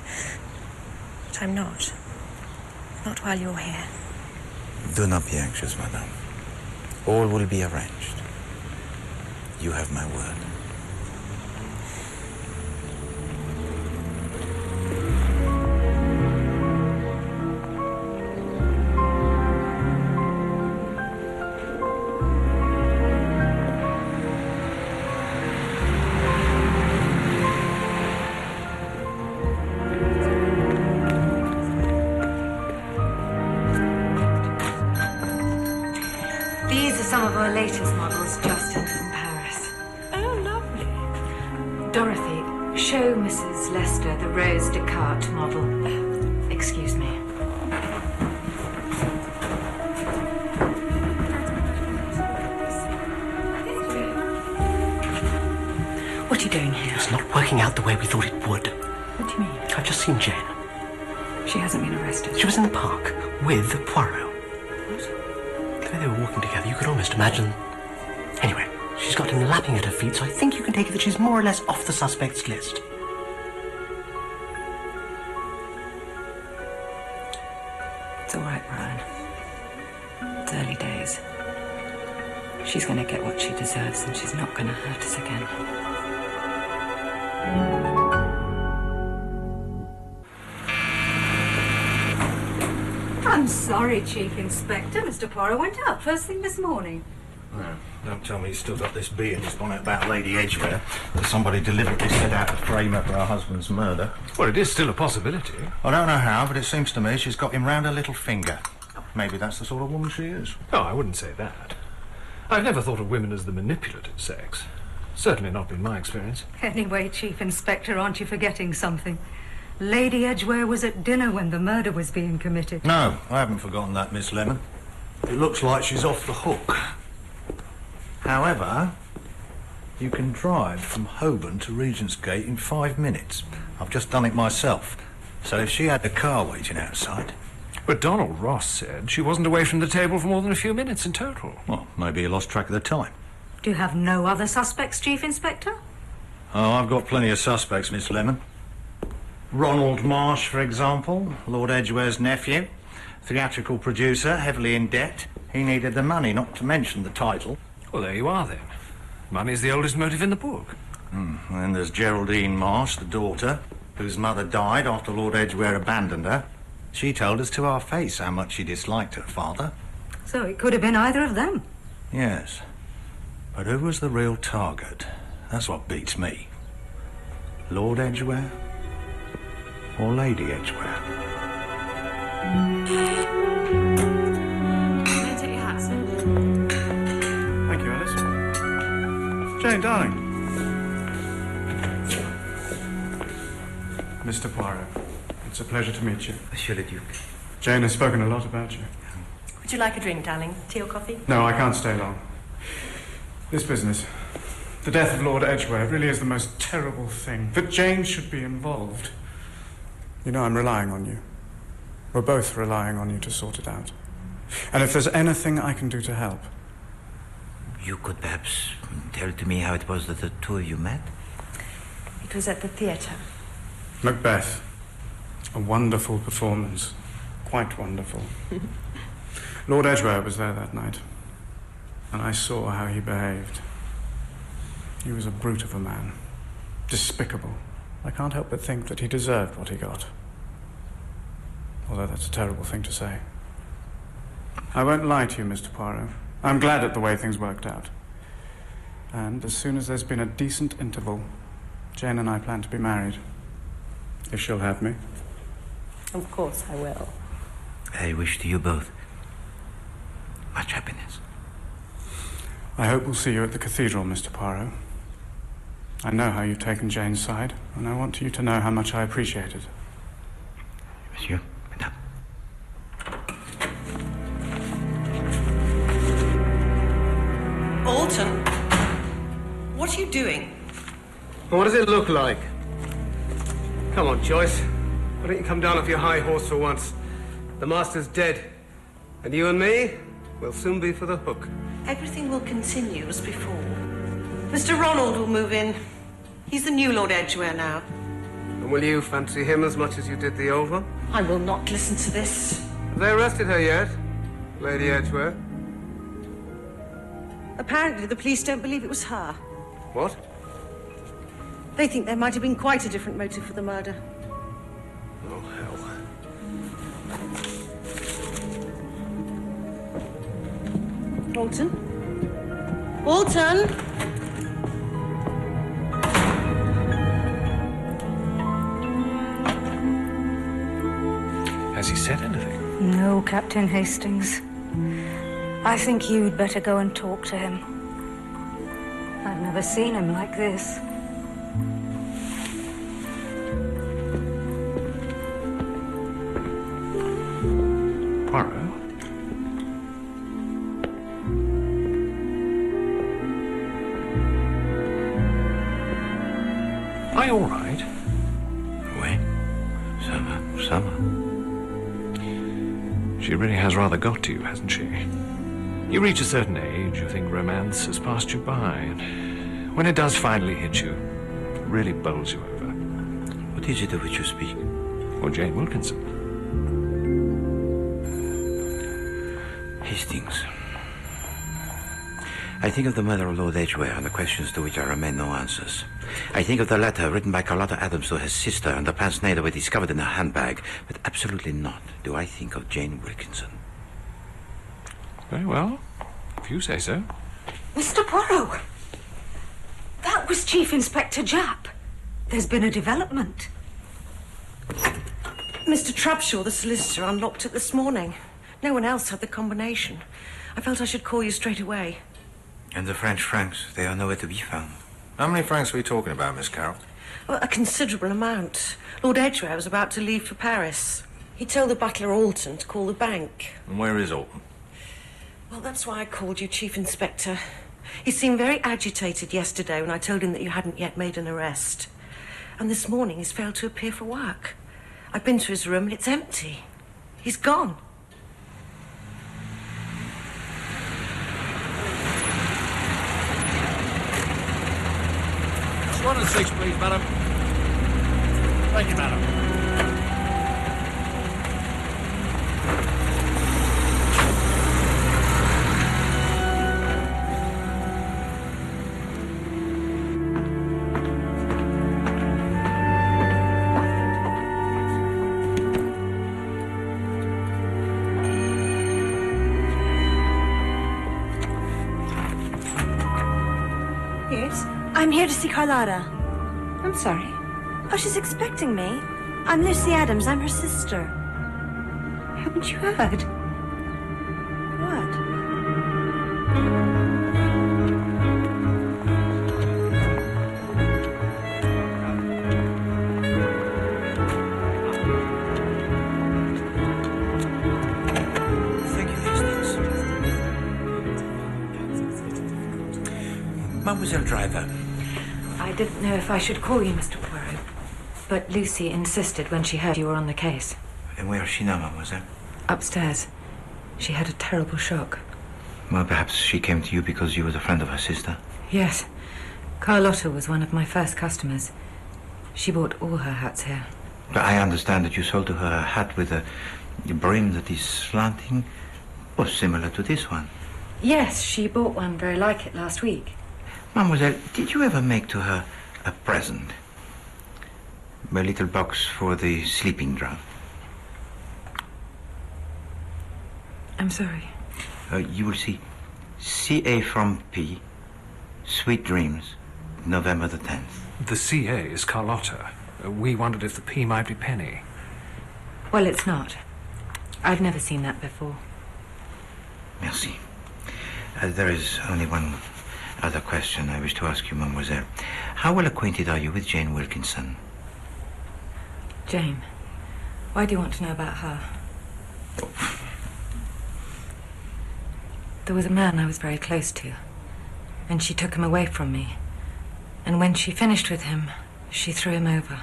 but I'm not. Not while you're here. Do not be anxious, madame. All will be arranged. You have my word. These are some of our latest models, just in from Paris. Oh, lovely. Dorothy, show Mrs. Lester the Rose Descartes model. Excuse me. What are you doing here? It's not working out the way we thought it would. What do you mean? I've just seen Jane. She hasn't been arrested. She was in the park with Poirot. The way they were walking together, you could almost imagine... Anyway, she's got him lapping at her feet, so I think you can take it that she's more or less off the suspects list. It's all right, Brian. It's early days. She's going to get what she deserves, and she's not going to hurt us again. I'm sorry, Chief Inspector. Mr. Poirot went out first thing this morning. No, don't tell me he's still got this bee in his bonnet about Lady Edgware, that somebody deliberately set out to frame her for her husband's murder. Well, it is still a possibility. I don't know how, but it seems to me she's got him round her little finger. Maybe that's the sort of woman she is. No, I wouldn't say that. I've never thought of women as the manipulative sex. Certainly not been my experience. Anyway, Chief Inspector, aren't you forgetting something? Lady Edgware was at dinner when the murder was being committed. No, I haven't forgotten that, Miss Lemon. It looks like she's off the hook. However, you can drive from Holborn to Regent's Gate in 5 minutes. I've just done it myself. So if she had a car waiting outside, But Donald Ross said she wasn't away from the table for more than a few minutes in total. Well, maybe he lost track of the time. Do you have no other suspects, Chief Inspector? Oh, I've got plenty of suspects, Miss Lemon. Ronald Marsh, for example, Lord Edgware's nephew. Theatrical producer, heavily in debt. He needed the money, not to mention the title. Well, there you are, then. Money's the oldest motive in the book. And then there's Geraldine Marsh, the daughter, whose mother died after Lord Edgware abandoned her. She told us to our face how much she disliked her father. So it could have been either of them. Yes. But who was the real target? That's what beats me. Lord Edgware or Lady Edgware? May I take your hat, sir? Thank you, Alice. Jane, darling. Mr. Poirot, it's a pleasure to meet you. Monsieur le Duc. Jane has spoken a lot about you. Would you like a drink, darling? Tea or coffee? No, I can't stay long. This business, the death of Lord Edgware, really is the most terrible thing. That Jane should be involved. You know, I'm relying on you. We're both relying on you to sort it out. And if there's anything I can do to help... You could perhaps tell to me how it was that the two of you met? It was at the theatre. Macbeth. A wonderful performance. Quite wonderful. Lord Edgware was there that night. And I saw how he behaved. He was a brute of a man. Despicable. I can't help but think that he deserved what he got. Although that's a terrible thing to say. I won't lie to you, Mr. Poirot. I'm glad at the way things worked out. And as soon as there's been a decent interval, Jane and I plan to be married. If she'll have me. Of course I will. I wish to you both much happiness. I hope we'll see you at the cathedral, Mr. Poirot. I know how you've taken Jane's side, and I want you to know how much I appreciate it. Monsieur, madame. Alton, what are you doing? What does it look like? Come on, Joyce. Why don't you come down off your high horse for once? The master's dead. And you and me, we'll soon be for the hook. Everything will continue as before. Mr. Ronald will move in. He's the new Lord Edgware now. And will you fancy him as much as you did the old one? I will not listen to this. Have they arrested her yet, Lady Edgware? Apparently the police don't believe it was her. What? They think there might have been quite a different motive for the murder. Oh, hell. Alton? Alton? Has he said anything? No, Captain Hastings. I think you'd better go and talk to him. I've never seen him like this. Poirot? Are you all right? Oui. Ça va, ça va. She really has rather got to you, hasn't she? You reach a certain age, you think romance has passed you by, and when it does finally hit you, it really bowls you over. What is it of which you speak? Or Jane Wilkinson. Hastings. I think of the murder of Lord Edgware and the questions to which I remain no answers. I think of the letter written by Carlotta Adams to her sister and the pince nez that were discovered in her handbag, but absolutely not do I think of Jane Wilkinson. Very well, if you say so. Mr. Poirot! That was Chief Inspector Japp. There's been a development. Mr. Trubshaw, the solicitor, unlocked it this morning. No one else had the combination. I felt I should call you straight away. And the French francs, they are nowhere to be found. How many francs are we talking about, Miss Carroll? Well, a considerable amount. Lord Edgware was about to leave for Paris. He told the butler Alton to call the bank. And where is Alton? Well, that's why I called you, Chief Inspector. He seemed very agitated yesterday when I told him that you hadn't yet made an arrest. And this morning he's failed to appear for work. I've been to his room and it's empty. He's gone. 1 and 6, please, madam. Thank you, madam. Yes? I'm here to see Carlotta. I'm sorry. Oh, she's expecting me. I'm Lucy Adams. I'm her sister. Haven't you heard? What? Thank you, Hastings. Mademoiselle Driver. I didn't know if I should call you, Mr. Poirot, but Lucy insisted when she heard you were on the case. And where is she now, mademoiselle? Upstairs. She had a terrible shock. Well, perhaps she came to you because you was a friend of her sister. Yes. Carlotta was one of my first customers. She bought all her hats here. But I understand that you sold to her a hat with a brim that is slanting, or similar to this one. Yes, she bought one very like it last week. Mademoiselle, did you ever make to her a present? A little box for the sleeping draught. I'm sorry. You will see CA from P, Sweet Dreams, November the 10th. The CA is Carlotta. We wondered if the P might be Penny. Well, it's not. I've never seen that before. Merci. There is only one other question I wish to ask you, mademoiselle. How well acquainted are you with Jane Wilkinson? Jane, why do you want to know about her? There was a man I was very close to, and she took him away from me. And when she finished with him, she threw him over.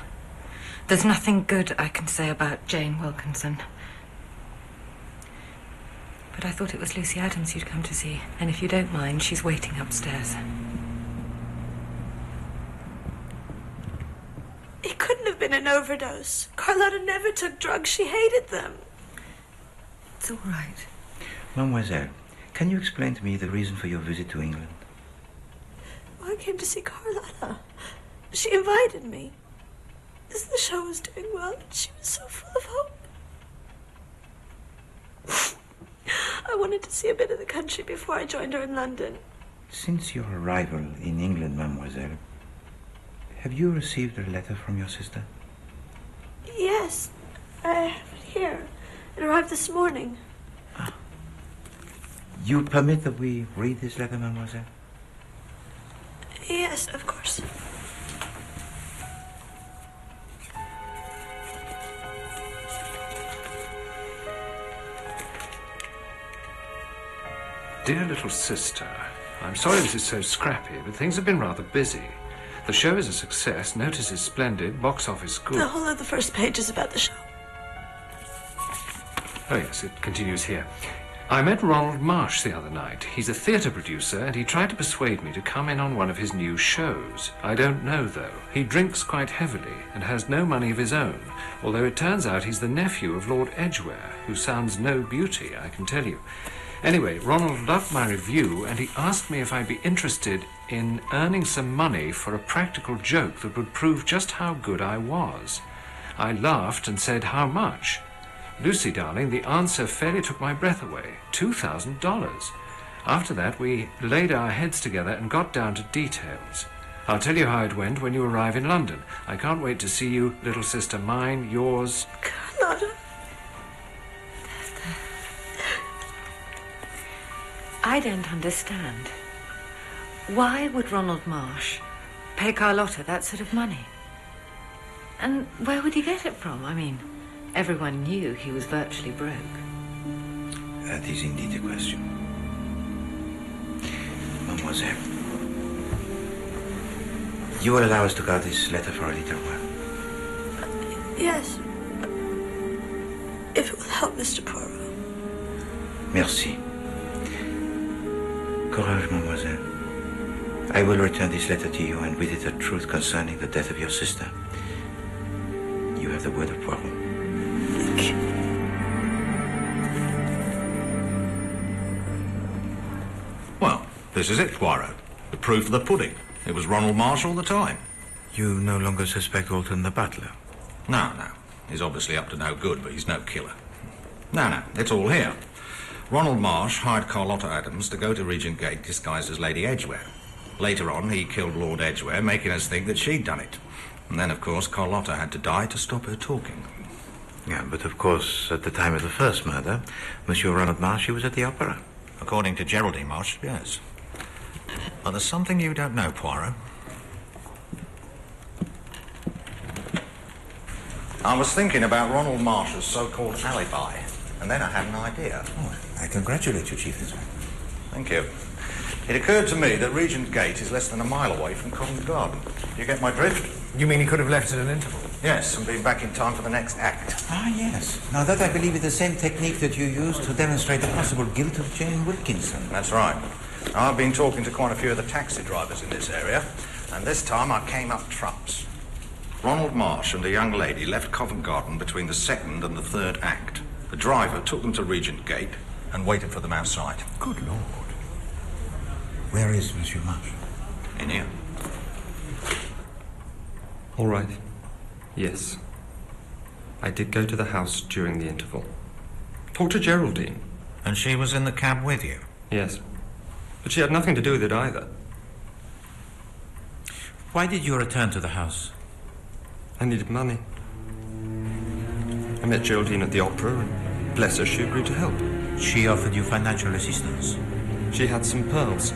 There's nothing good I can say about Jane Wilkinson. But I thought it was Lucy Adams you'd come to see, and if you don't mind, she's waiting upstairs. It couldn't have been an overdose. Carlotta never took drugs. She hated them. It's all right. Mademoiselle, can you explain to me the reason for your visit to England? I came to see Carlotta. She invited me. The show was doing well, and she was so full of hope. I wanted to see a bit of the country before I joined her in London. Since your arrival in England, mademoiselle, have you received a letter from your sister? Yes, I have it here. It arrived this morning. You permit that we read this letter, mademoiselle? Yes, of course. Dear little sister, I'm sorry this is so scrappy, but things have been rather busy. The show is a success, notice is splendid, box office good. The whole of the first page is about the show. Oh yes, it continues here. I met Ronald Marsh the other night. He's a theatre producer, and he tried to persuade me to come in on one of his new shows. I don't know, though. He drinks quite heavily and has no money of his own, although it turns out he's the nephew of Lord Edgware, who sounds no beauty, I can tell you. Anyway, Ronald loved my review, and he asked me if I'd be interested in earning some money for a practical joke that would prove just how good I was. I laughed and said, how much? Lucy, darling, the answer fairly took my breath away. $2,000. After that, we laid our heads together and got down to details. I'll tell you how it went when you arrive in London. I can't wait to see you, little sister mine, yours... Carlotta. I don't understand. Why would Ronald Marsh pay Carlotta that sort of money? And where would he get it from? I mean, everyone knew he was virtually broke. That is indeed the question. Mademoiselle, you will allow us to guard this letter for a little while? Yes. If it will help, Mr. Poirot. Merci. Courage, mademoiselle. I will return this letter to you, and with it the truth concerning the death of your sister. You have the word of Poirot. Thank you. Well, this is it, Poirot. The proof of the pudding. It was Ronald Marsh all the time. You no longer suspect Alton the butler? No. He's obviously up to no good, but he's no killer. No, it's all here. Ronald Marsh hired Carlotta Adams to go to Regent Gate disguised as Lady Edgware. Later on, he killed Lord Edgware, making us think that she'd done it. And then, of course, Carlotta had to die to stop her talking. Yeah, but of course, at the time of the first murder, Monsieur Ronald Marsh, he was at the opera. According to Geraldine Marsh, yes. But there's something you don't know, Poirot. I was thinking about Ronald Marsh's so-called alibi, and then I had an idea. Oh, I congratulate you, Chief Inspector. Thank you. It occurred to me that Regent Gate is less than a mile away from Covent Garden. Do you get my drift? You mean he could have left at an interval? Yes, and been back in time for the next act. Ah, yes. Now that, I believe, is the same technique that you used to demonstrate the possible guilt of Τζέιν Γουίλκινσον. That's right. I've been talking to quite a few of the taxi drivers in this area, and this time I came up trumps. Ronald Marsh and a young lady left Covent Garden between the second and the third act. The driver took them to Regent Gate and waited for them outside. Good Lord. Where is Monsieur Marsh? In here. All right. Yes. I did go to the house during the interval. Talked to Geraldine. And she was in the cab with you? Yes. But she had nothing to do with it either. Why did you return to the house? I needed money. I met Geraldine at the opera, and bless her, she agreed to help. She offered you financial assistance? She had some pearls.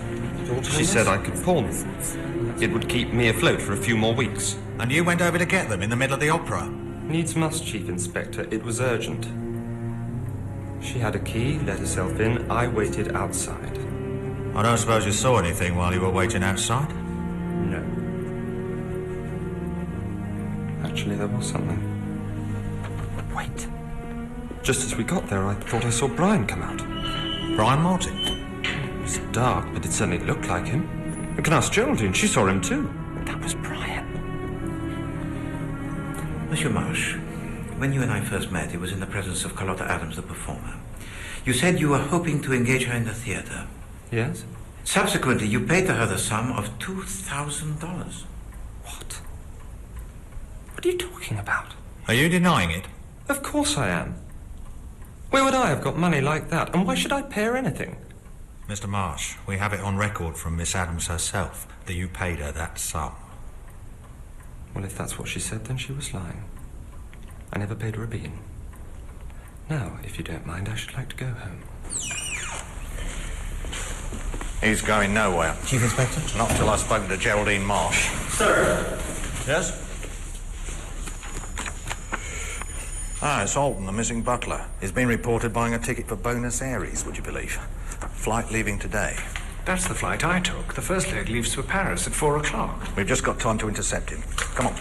She said I could pawn them. It would keep me afloat for a few more weeks. And you went over to get them in the middle of the opera? Needs must, Chief Inspector. It was urgent. She had a key, let herself in. I waited outside. I don't suppose you saw anything while you were waiting outside? No. Actually, there was something. Wait. Just as we got there, I thought I saw Brian come out. Brian Martin? It was dark, but it certainly looked like him. You can ask Geraldine. She saw him too. That was Brian. Monsieur Marsh, when you and I first met, it was in the presence of Carlotta Adams, the performer. You said you were hoping to engage her in the theatre. Yes? Subsequently, you paid to her the sum of $2,000. What? What are you talking about? Are you denying it? Of course I am. Where would I have got money like that? And why should I pay her anything? Mr. Marsh, we have it on record from Miss Adams herself that you paid her that sum. Well, if that's what she said, then she was lying. I never paid her a bean. Now, if you don't mind, I should like to go home. He's going nowhere. Chief Inspector? Not till I've spoken to Geraldine Marsh. Sir? Yes? It's Alton, the missing butler. He's been reported buying a ticket for Buenos Aires, would you believe? Flight leaving today. That's the flight I took. The first leg leaves for Paris at 4 o'clock. We've just got time to intercept him. Come on.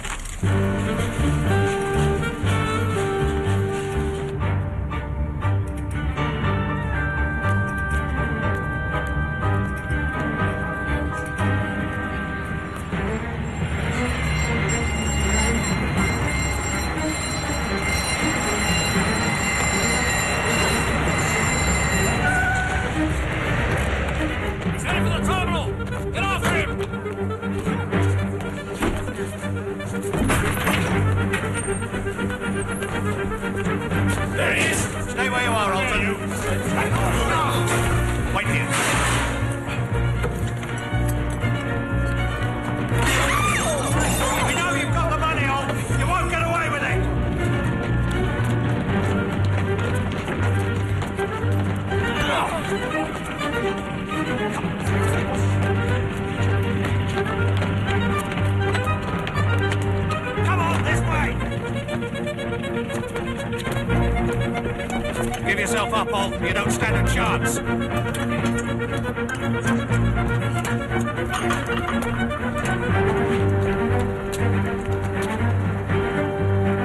Give yourself up, Alton. You don't stand a chance.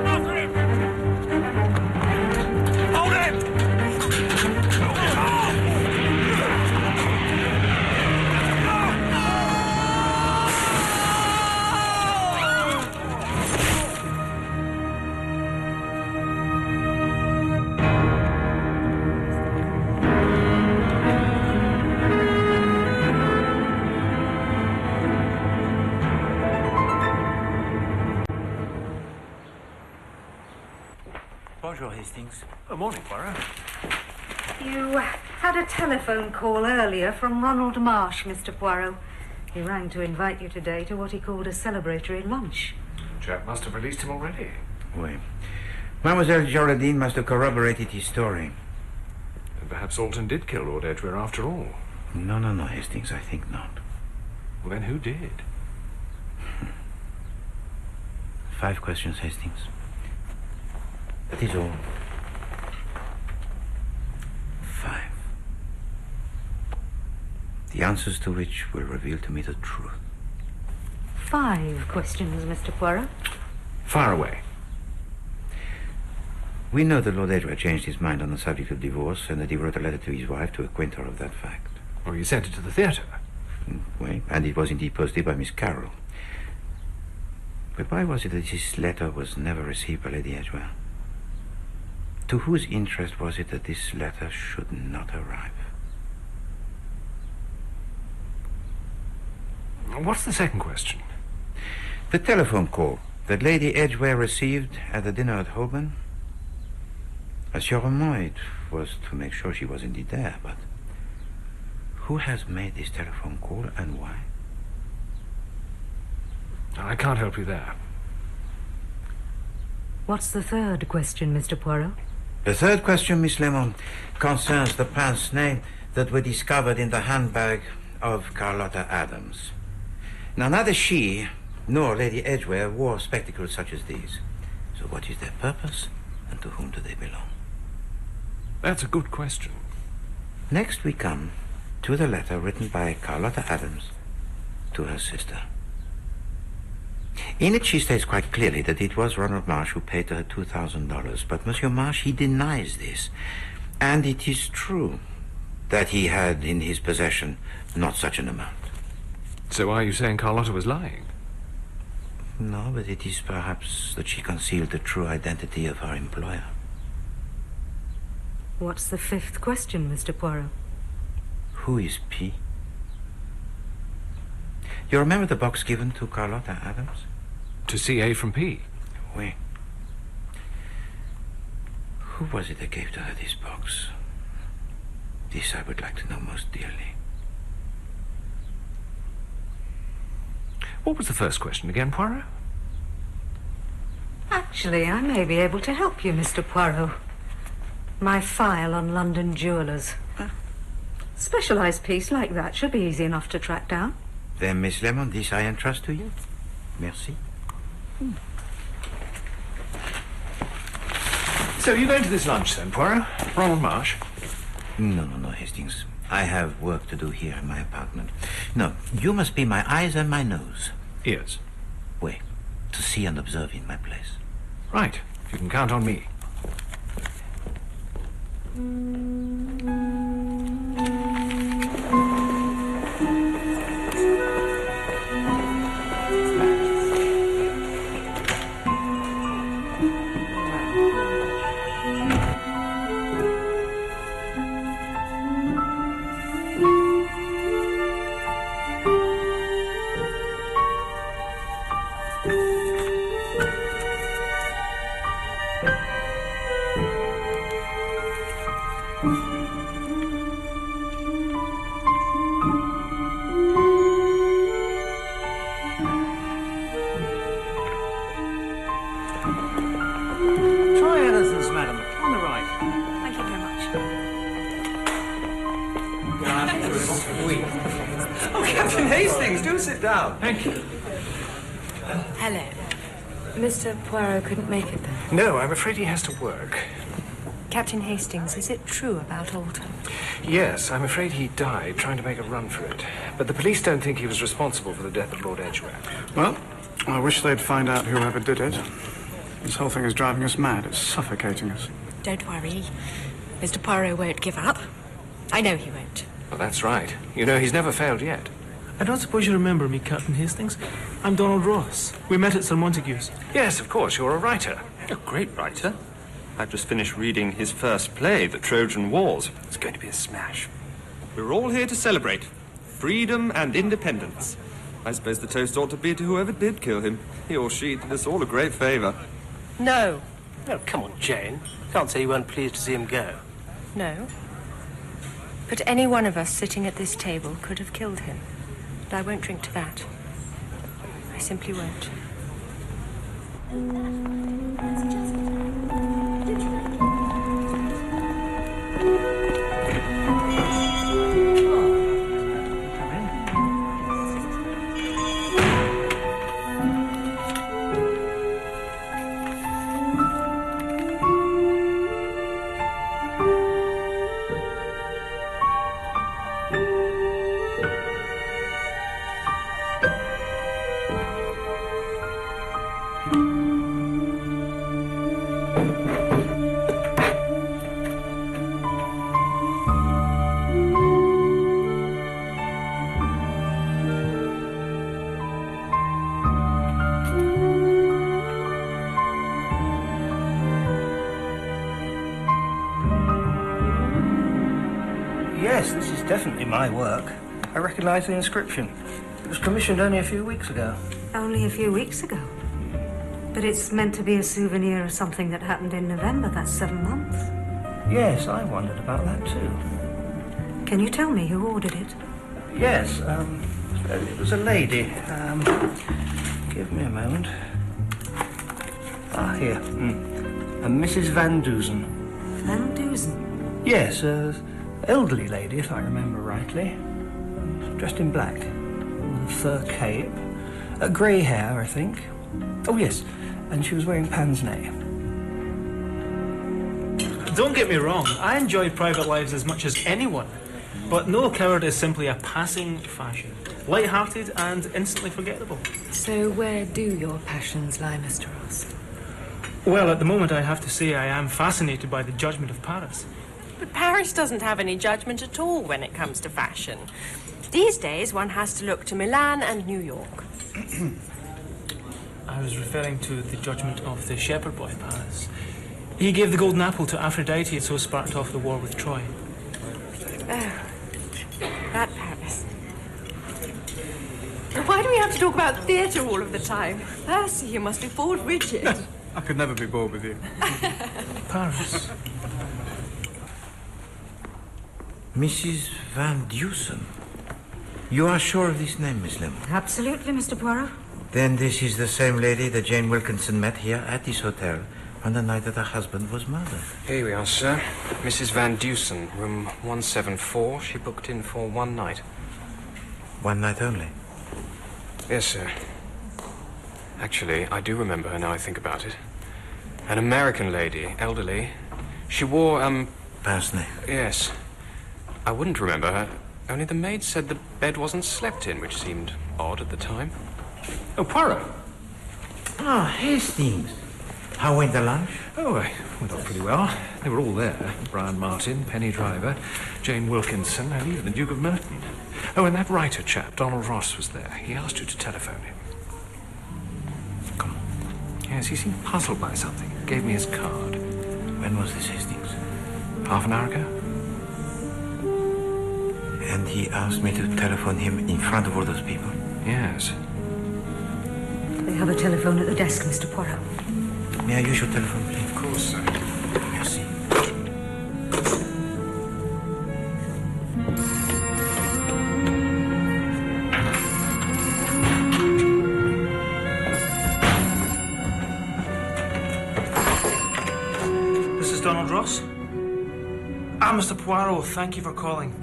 After him! Bonjour, Hastings. Good morning, Poirot. You had a telephone call earlier from Ronald Marsh, Mr. Poirot. He rang to invite you today to what he called a celebratory lunch. Chap must have released him already. Oui. Mademoiselle Geraldine must have corroborated his story. And perhaps Alton did kill Lord Edgware after all. No, Hastings, I think not. Well, then who did? 5 questions, Hastings. That is all. 5. The answers to which will reveal to me the truth. 5 questions, Mr. Poirot. Fire away. We know that Lord Edgware changed his mind on the subject of divorce and that he wrote a letter to his wife to acquaint her of that fact. Well, you sent it to the theatre. Oui, and it was indeed posted by Miss Carroll. But why was it that this letter was never received by Lady Edgware? To whose interest was it that this letter should not arrive? What's the second question? The telephone call that Lady Edgware received at the dinner at Holborn. Assurément, it was to make sure she was indeed there, but who has made this telephone call and why? I can't help you there. What's the third question, Mr. Poirot? The third question, Miss Lemon, concerns the pince-nez that were discovered in the handbag of Carlotta Adams. Now, neither she nor Lady Edgware wore spectacles such as these. So what is their purpose, and to whom do they belong? That's a good question. Next we come to the letter written by Carlotta Adams to her sister. In it she states quite clearly that it was Ronald Marsh who paid her $2,000, but Monsieur Marsh, he denies this. And it is true that he had in his possession not such an amount. So are you saying Carlotta was lying? No, but it is perhaps that she concealed the true identity of her employer. What's the 5th question, Mr. Poirot? Who is P? You remember the box given to Carlotta Adams? To see A from P? Oui. Who was it that gave to her this box? This I would like to know most dearly. What was the first question again, Poirot? Actually, I may be able to help you, Mr. Poirot. My file on London jewellers. Specialised piece like that should be easy enough to track down. Then, Miss Lemon, this I entrust to you. Merci. So you're going to this lunch then, Poirot? Ronald Marsh? No, Hastings. I have work to do here in my apartment. No, you must be my eyes and my nose. Ears? Oui, to see and observe in my place. Right. You can count on me. Thank you. Hello. Mr. Poirot couldn't make it then? No, I'm afraid he has to work. Captain Hastings, is it true about Alton? Yes, I'm afraid he died trying to make a run for it. But the police don't think he was responsible for the death of Lord Edgware. Well, I wish they'd find out whoever did it. This whole thing is driving us mad. It's suffocating us. Don't worry. Mr. Poirot won't give up. I know he won't. Well, that's right. You know, he's never failed yet. I don't suppose you remember me, Captain Hastings. I'm Donald Ross. We met at Sir Montague's. Yes, of course. You're a writer. A great writer. I've just finished reading his first play, The Trojan Wars. It's going to be a smash. We're all here to celebrate freedom and independence. I suppose the toast ought to be to whoever did kill him. He or she did us all a great favour. No. Oh, come on, Jane. Can't say you weren't pleased to see him go. No. But any one of us sitting at this table could have killed him. And I won't drink to that. I simply won't. Yes, this is definitely my work. I recognise the inscription. It was commissioned only a few weeks ago. Only a few weeks ago? But it's meant to be a souvenir of something that happened in November. That's 7 months. Yes, I wondered about that too. Can you tell me who ordered it? Yes, it was a lady. Give me a moment. Ah, here. A Mrs. Van Dusen. Van Dusen? Yes, elderly lady, if I remember rightly. Dressed in black. With a fur cape. Grey hair, I think. Oh, yes. And she was wearing pince-nez. Don't get me wrong. I enjoy private lives as much as anyone. But no coward is simply a passing fashion. Light-hearted and instantly forgettable. So where do your passions lie, Mr. Ross? Well, at the moment I have to say I am fascinated by the judgment of Paris. But Paris doesn't have any judgment at all when it comes to fashion. These days, one has to look to Milan and New York. I was referring to the judgment of the shepherd boy, Paris. He gave the golden apple to Aphrodite and so sparked off the war with Troy. Oh, that Paris. Why do we have to talk about theatre all of the time? Percy, you must be bored rigid. I could never be bored with you. Paris. Mrs. Van Dusen. You are sure of this name, Miss Lemon? Absolutely, Mr. Poirot. Then this is the same lady that Jane Wilkinson met here at this hotel on the night that her husband was murdered. Here we are, sir. Mrs. Van Dusen, room 174. She booked in for one night. One night only? Yes, sir. Actually, I do remember her now I think about it. An American lady, elderly. She wore, pince-nez. Yes. I wouldn't remember her. Only the maid said the bed wasn't slept in, which seemed odd at the time. Oh, Poirot. Oh, Hastings. How went the lunch? Oh, it went on pretty well. They were all there. Brian Martin, Penny Driver, Jane Wilkinson, and even the Duke of Merton. Oh, and that writer chap, Donald Ross, was there. He asked you to telephone him. Come on. Yes, he seemed puzzled by something. Gave me his card. When was this, Hastings? Half an hour ago. And he asked me to telephone him in front of all those people? Yes. They have a telephone at the desk, Mr. Poirot. May I use your telephone, please? Of course, sir. Merci. This is Donald Ross. Ah, Mr. Poirot, thank you for calling.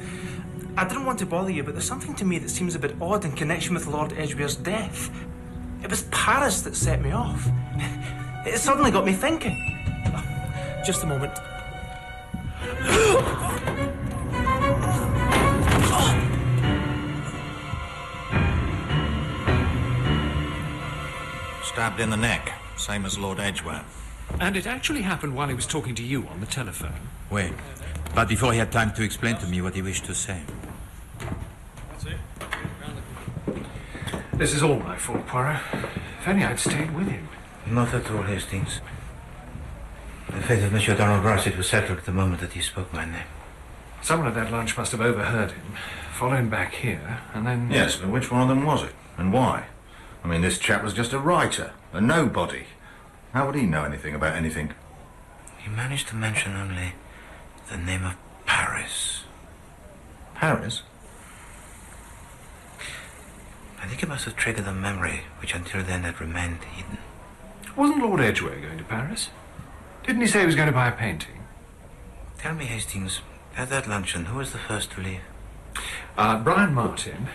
I didn't want to bother you, but there's something to me that seems a bit odd in connection with Lord Edgware's death. It was Paris that set me off. It suddenly got me thinking. Oh, just a moment. Stabbed in the neck, same as Lord Edgware. And it actually happened while he was talking to you on the telephone. Wait, but before he had time to explain to me what he wished to say. This is all my fault, Poirot. If only I'd stayed with him. Not at all, Hastings. The fate of Monsieur Donald Ross, it was settled at the moment that he spoke my name. Someone at that lunch must have overheard him, followed him back here, and then... Yes, but which one of them was it? And why? I mean, this chap was just a writer, a nobody. How would he know anything about anything? He managed to mention only the name of Paris. Paris? I think it must have triggered a memory which until then had remained hidden. Wasn't Lord Edgware going to Paris? Didn't he say he was going to buy a painting? Tell me, Hastings, at that luncheon, who was the first to leave? Brian Martin,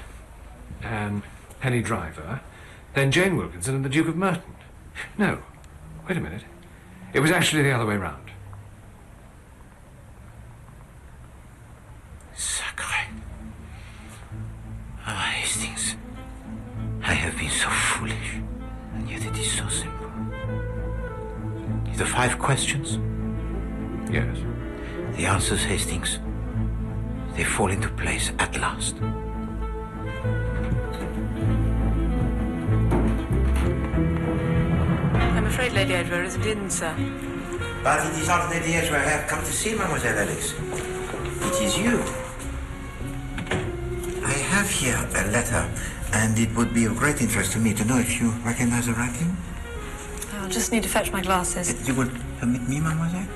and Penny Driver, then Jane Wilkinson and the Duke of Merton. No, wait a minute. It was actually the other way round. Sacre. Ah, Hastings. I have been so foolish, and yet it is so simple. The 5 questions? Yes. The answers, Hastings, they fall into place at last. I'm afraid Lady Edgware isn't in, sir. But it is not Lady Edgware I have come to see, Mademoiselle Alice. It is you. I have here a letter, and it would be of great interest to me to know if you recognize the writing. I'll just need to fetch my glasses. You will permit me, Mademoiselle?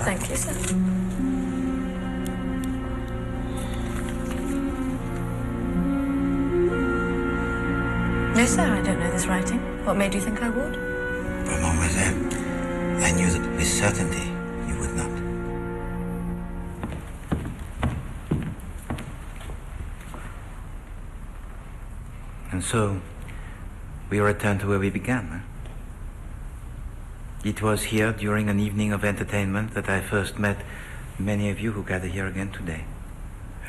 Thank you, sir. No, sir, I don't know this writing. What made you think I would? But, Mademoiselle, I knew that with certainty you would not. And so, we return to where we began, huh? It was here during an evening of entertainment that I first met many of you who gather here again today.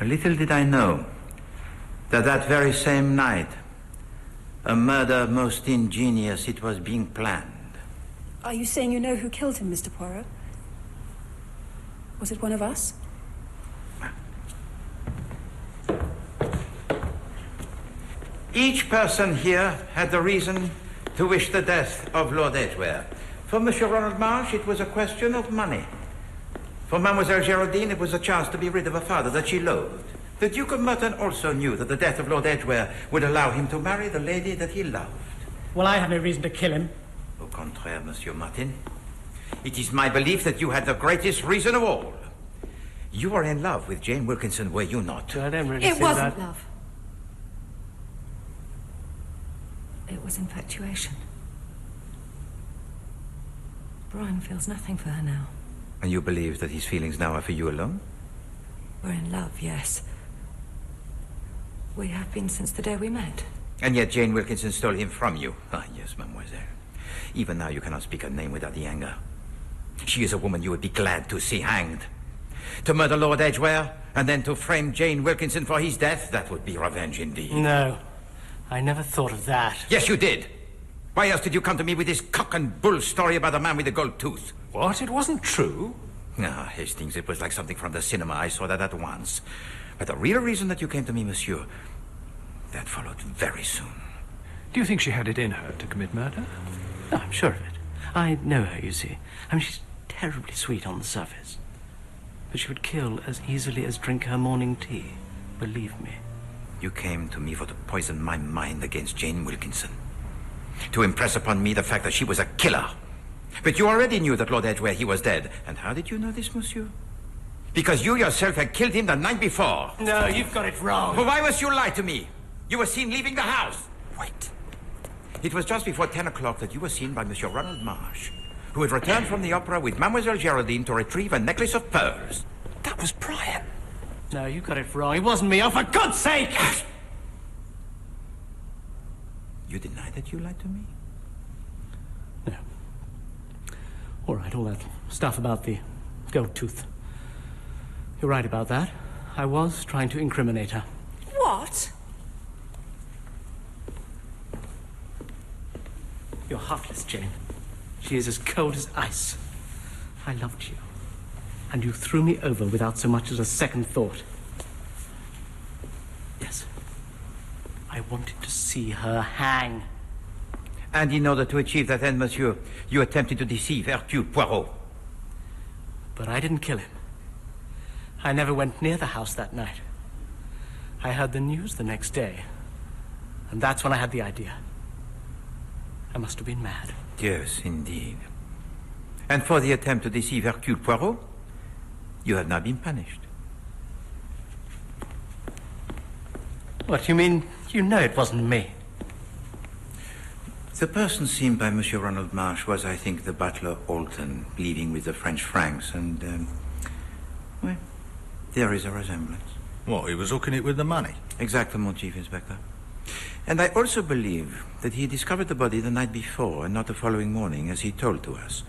Little did I know that that very same night, a murder most ingenious, it was being planned. Are you saying you know who killed him, Mr. Poirot? Was it one of us? Each person here had the reason to wish the death of Lord Edgware. For Monsieur Ronald Marsh, it was a question of money. For Mademoiselle Geraldine, it was a chance to be rid of a father that she loathed. The Duke of Merton also knew that the death of Lord Edgware would allow him to marry the lady that he loved. Well, I have no reason to kill him. Au contraire, Monsieur Martin. It is my belief that you had the greatest reason of all. You were in love with Jane Wilkinson, were you not? I don't really It see wasn't that. love. It was infatuation. Brian feels nothing for her now. And you believe that his feelings now are for you alone? We're in love, yes. We have been since the day we met. And yet Jane Wilkinson stole him from you. Ah, yes, mademoiselle. Even now you cannot speak her name without the anger. She is a woman you would be glad to see hanged. To murder Lord Edgware, and then to frame Jane Wilkinson for his death, that would be revenge indeed. No, I never thought of that. Yes, you did. Why else did you come to me with this cock and bull story about the man with the gold tooth? What? It wasn't true? Ah, Hastings, it was like something from the cinema. I saw that at once. But the real reason that you came to me, monsieur, that followed very soon. Do you think she had it in her to commit murder? No, I'm sure of it. I know her, you see. I mean, she's terribly sweet on the surface. But she would kill as easily as drink her morning tea. Believe me. You came to me for to poison my mind against Jane Wilkinson. To impress upon me the fact that she was a killer. But you already knew that Lord Edgware, he was dead. And how did you know this, monsieur? Because you yourself had killed him the night before. No, you've got it wrong. Well, why must you lie to me? You were seen leaving the house. Wait. It was just before 10 o'clock that you were seen by Monsieur Ronald Marsh, who had returned from the opera with Mademoiselle Geraldine to retrieve a necklace of pearls. That was Brian. No, you got it wrong. It wasn't me. Oh, for God's sake! You deny that you lied to me? No. All right, all that stuff about the gold tooth. You're right about that. I was trying to incriminate her. What? You're heartless, Jane. She is as cold as ice. I loved you. And you threw me over without so much as a second thought. Yes. I wanted to see her hang. And in order to achieve that end, monsieur, you attempted to deceive Hercule Poirot. But I didn't kill him. I never went near the house that night. I heard the news the next day. And that's when I had the idea. I must have been mad. Yes, indeed. And for the attempt to deceive Hercule Poirot, you have now been punished. What, you mean you know it wasn't me? The person seen by Monsieur Ronald Marsh was, I think, the butler Alton, leaving with the French francs, and, well, there is a resemblance. What, he was hooking it with the money? Exactement, Chief Inspector. And I also believe that he discovered the body the night before and not the following morning, as he told to us.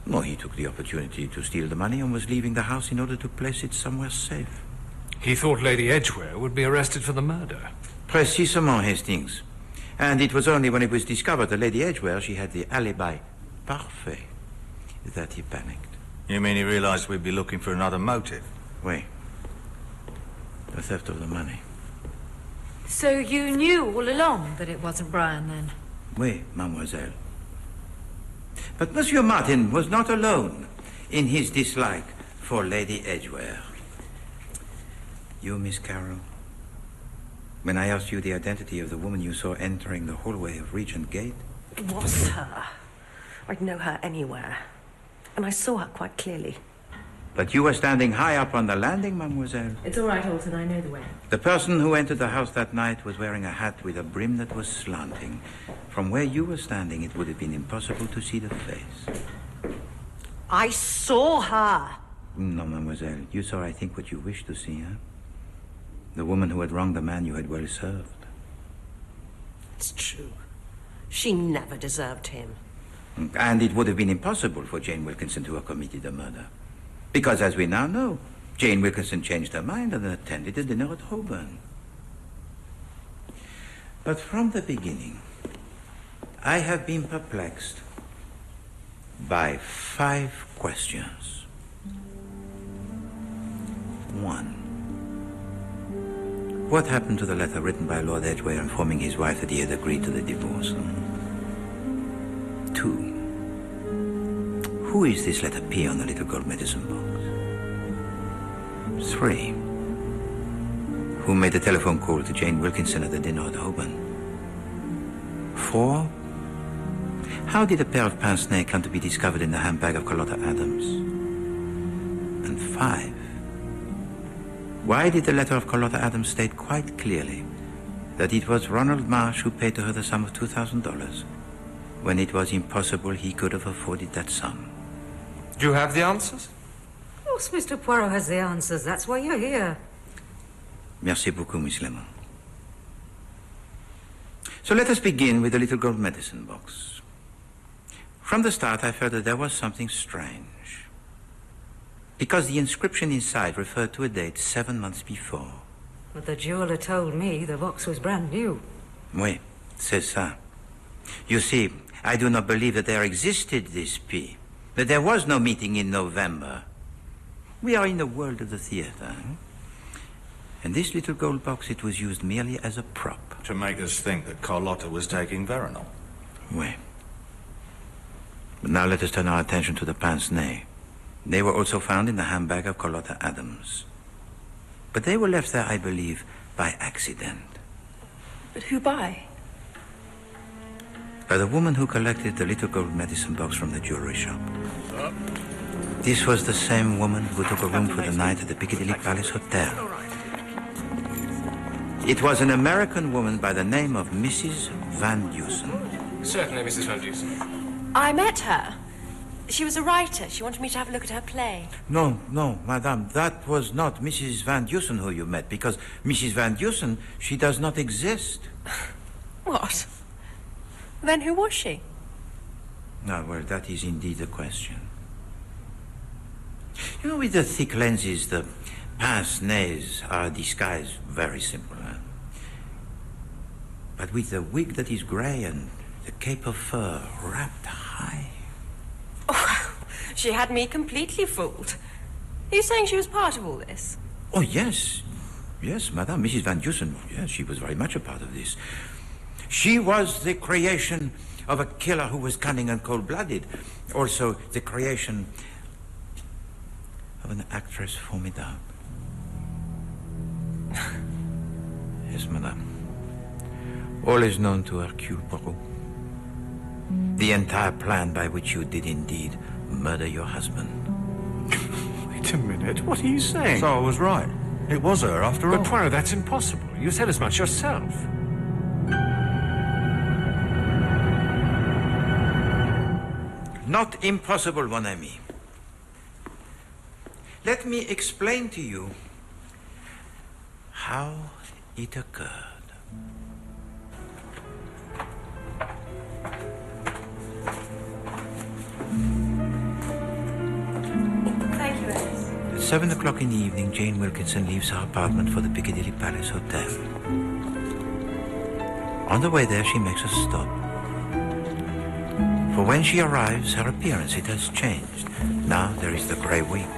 No, he took the opportunity to steal the money and was leaving the house in order to place it somewhere safe. He thought Lady Edgware would be arrested for the murder. Précisément, Hastings. And it was only when it was discovered that Lady Edgware, she had the alibi parfait, that he panicked. You mean he realized we'd be looking for another motive? Oui. The theft of the money. So you knew all along that it wasn't Brian, then? Oui, mademoiselle. But Monsieur Martin was not alone in his dislike for Lady Edgware. You, Miss Carroll, when I asked you the identity of the woman you saw entering the hallway of Regent Gate? It was her. I'd know her anywhere. And I saw her quite clearly. But you were standing high up on the landing, mademoiselle. It's all right, Alton. I know the way. The person who entered the house that night was wearing a hat with a brim that was slanting. From where you were standing, it would have been impossible to see the face. I saw her. No, mademoiselle. You saw, I think, what you wished to see, huh? The woman who had wronged the man you had well served. It's true. She never deserved him. And it would have been impossible for Jane Wilkinson to have committed the murder. Because, as we now know, Jane Wilkinson changed her mind and attended the dinner at Holborn. But from the beginning, I have been perplexed by 5 questions. 1. What happened to the letter written by Lord Edgware informing his wife that he had agreed to the divorce? 2. Who is this letter P on the little gold medicine box? 3. Who made the telephone call to Jane Wilkinson at the dinner at Holborn? 4. How did a pair of pince-nez come to be discovered in the handbag of Carlotta Adams? And 5. Why did the letter of Carlotta Adams state quite clearly that it was Ronald Marsh who paid to her the sum of $2,000 when it was impossible he could have afforded that sum? Do you have the answers? Of course Mr. Poirot has the answers. That's why you're here. Merci beaucoup, Miss Lemon. So let us begin with the little gold medicine box. From the start, I felt that there was something strange. Because the inscription inside referred to a date 7 months before. But the jeweler told me the box was brand new. Oui, c'est ça. You see, I do not believe that there existed this P. That there was no meeting in November. We are in the world of the theater. And this little gold box, it was used merely as a prop. To make us think that Carlotta was taking Veronal. Oui. But now let us turn our attention to the pince-nez. They were also found in the handbag of Carlotta Adams. But they were left there, I believe, by accident. But who by? By the woman who collected the little gold medicine box from the jewelry shop. This was the same woman who took a room for the night at the Piccadilly Palace Hotel. It was an American woman by the name of Mrs. Van Dusen. Certainly, Mrs. Van Dusen. I met her. She was a writer. She wanted me to have a look at her play. No, madame, that was not Mrs. Van Dusen who you met, because Mrs. Van Dusen, she does not exist. What? Then who was she? No, well, that is indeed the question. You know, with the thick lenses, the pince-nez are disguised very simple. Huh? But with the wig that is grey and the cape of fur wrapped high. Oh, she had me completely fooled. Are you saying she was part of all this? Oh, yes. Yes, madame, Mrs. Van Dusen, yes, she was very much a part of this. She was the creation of a killer who was cunning and cold-blooded. Also, the creation of an actress formidable. Yes, madame. All is known to Hercule Poirot. The entire plan by which you did indeed murder your husband. Wait a minute, what are you saying? So I was right. It was her after all. But Poirot, that's impossible. You said as much yourself. Not impossible, mon ami. Let me explain to you how it occurred. Thank you, Alice. At 7 o'clock in the evening, Jane Wilkinson leaves her apartment for the Piccadilly Palace Hotel. On the way there, she makes a stop. For when she arrives, her appearance, it has changed. Now there is the grey wig,